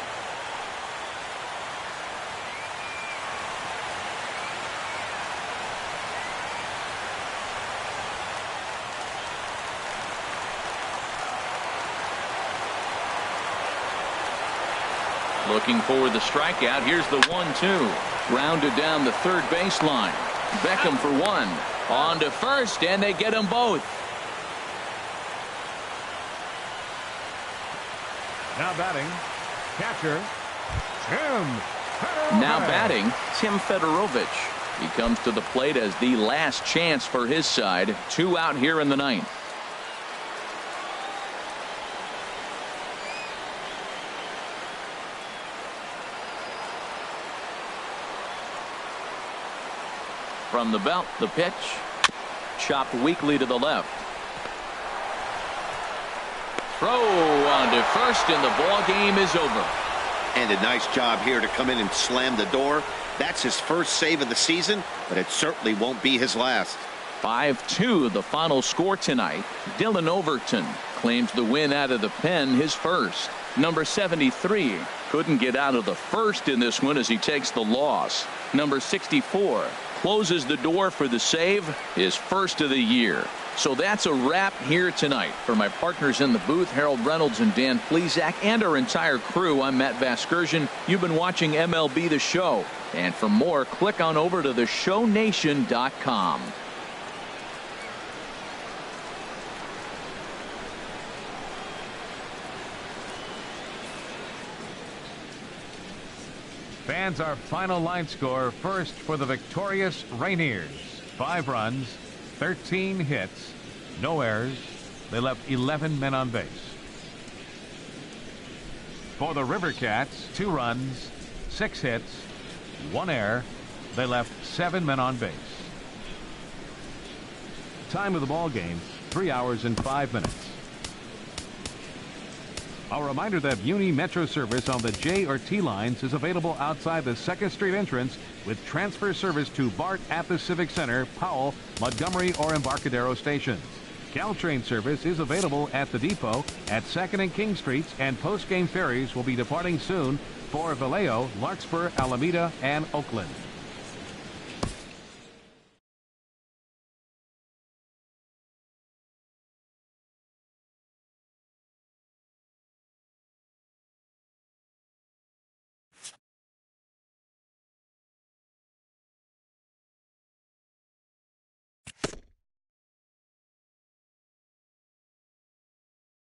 Looking for the strikeout. Here's the 1-2. Grounded down the third baseline. Beckham for 1. On to first, and they get them both. Now batting, catcher Now batting, Tim Fedorovich. He comes to the plate as the last chance for his side. 2 out here in the ninth. From the belt, the pitch. Chopped weakly to the left. Throw on to first, and the ball game is over. And a nice job here to come in and slam the door. That's his first save of the season, but it certainly won't be his last. 5-2 the final score tonight. Dylan Overton claims the win out of the pen, his first. Number 73 couldn't get out of the first in this one as he takes the loss. Number 64 closes the door for the save, his first of the year. So that's a wrap here tonight. For my partners in the booth, Harold Reynolds and Dan Plesac, and our entire crew, I'm Matt Vasgersian. You've been watching MLB The Show. And for more, click on over to theshownation.com. Fans, our final line score first for the victorious Rainiers. 5 runs, 13 hits, no errors. They left 11 men on base. For the River Cats, 2 runs, 6 hits, 1 error. They left 7 men on base. Time of the ball game, 3 hours and 5 minutes. A reminder that Muni Metro service on the J or T lines is available outside the 2nd Street entrance with transfer service to BART at the Civic Center, Powell, Montgomery, or Embarcadero stations. Caltrain service is available at the depot at 2nd and King Streets, and post-game ferries will be departing soon for Vallejo, Larkspur, Alameda, and Oakland.